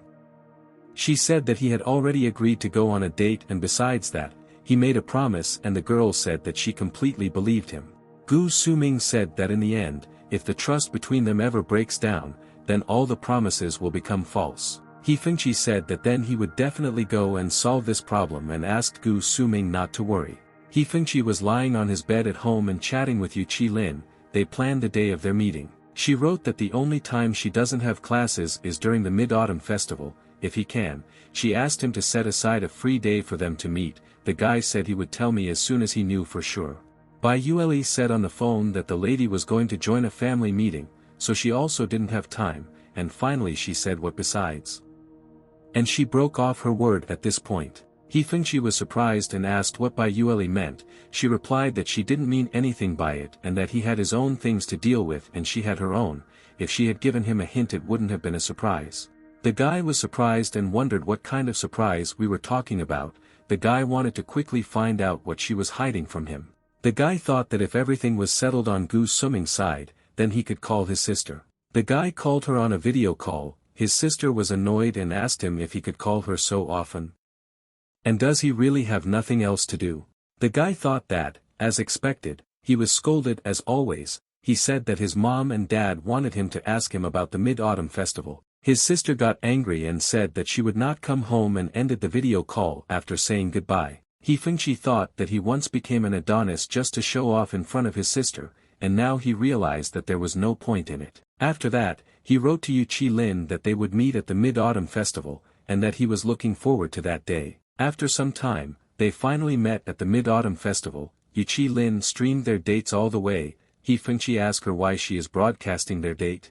Speaker 1: She said that he had already agreed to go on a date, and besides that, he made a promise, and the girl said that she completely believed him. Gu Suming said that in the end, if the trust between them ever breaks down, then all the promises will become false. He Fengqi said that then he would definitely go and solve this problem and asked Gu Suming not to worry. He Fengqi was lying on his bed at home and chatting with Yu Qilin. They planned the day of their meeting. She wrote that the only time she doesn't have classes is during the Mid-Autumn Festival. If he can, she asked him to set aside a free day for them to meet. The guy said he would tell me as soon as he knew for sure. Bai Yueli said on the phone that the lady was going to join a family meeting, so she also didn't have time, and finally she said what besides. And she broke off her word at this point. He Fengqi was surprised and asked what Bai Yueli meant. She replied that she didn't mean anything by it and that he had his own things to deal with and she had her own. If she had given him a hint it wouldn't have been a surprise. The guy was surprised and wondered what kind of surprise we were talking about. The guy wanted to quickly find out what she was hiding from him. The guy thought that if everything was settled on Gu Suming's side, then he could call his sister. The guy called her on a video call. His sister was annoyed and asked him if he could call her so often. And does he really have nothing else to do? The guy thought that, as expected, he was scolded as always. He said that his mom and dad wanted him to ask him about the Mid-Autumn Festival. His sister got angry and said that she would not come home and ended the video call after saying goodbye. He Fengchi thought that he once became an Adonis just to show off in front of his sister, and now he realized that there was no point in it. After that, he wrote to Yu Qi-lin that they would meet at the Mid-Autumn Festival, and that he was looking forward to that day. After some time, they finally met at the Mid-Autumn Festival. Yu Qi-lin streamed their dates all the way. He Fengchi asked her why she is broadcasting their date.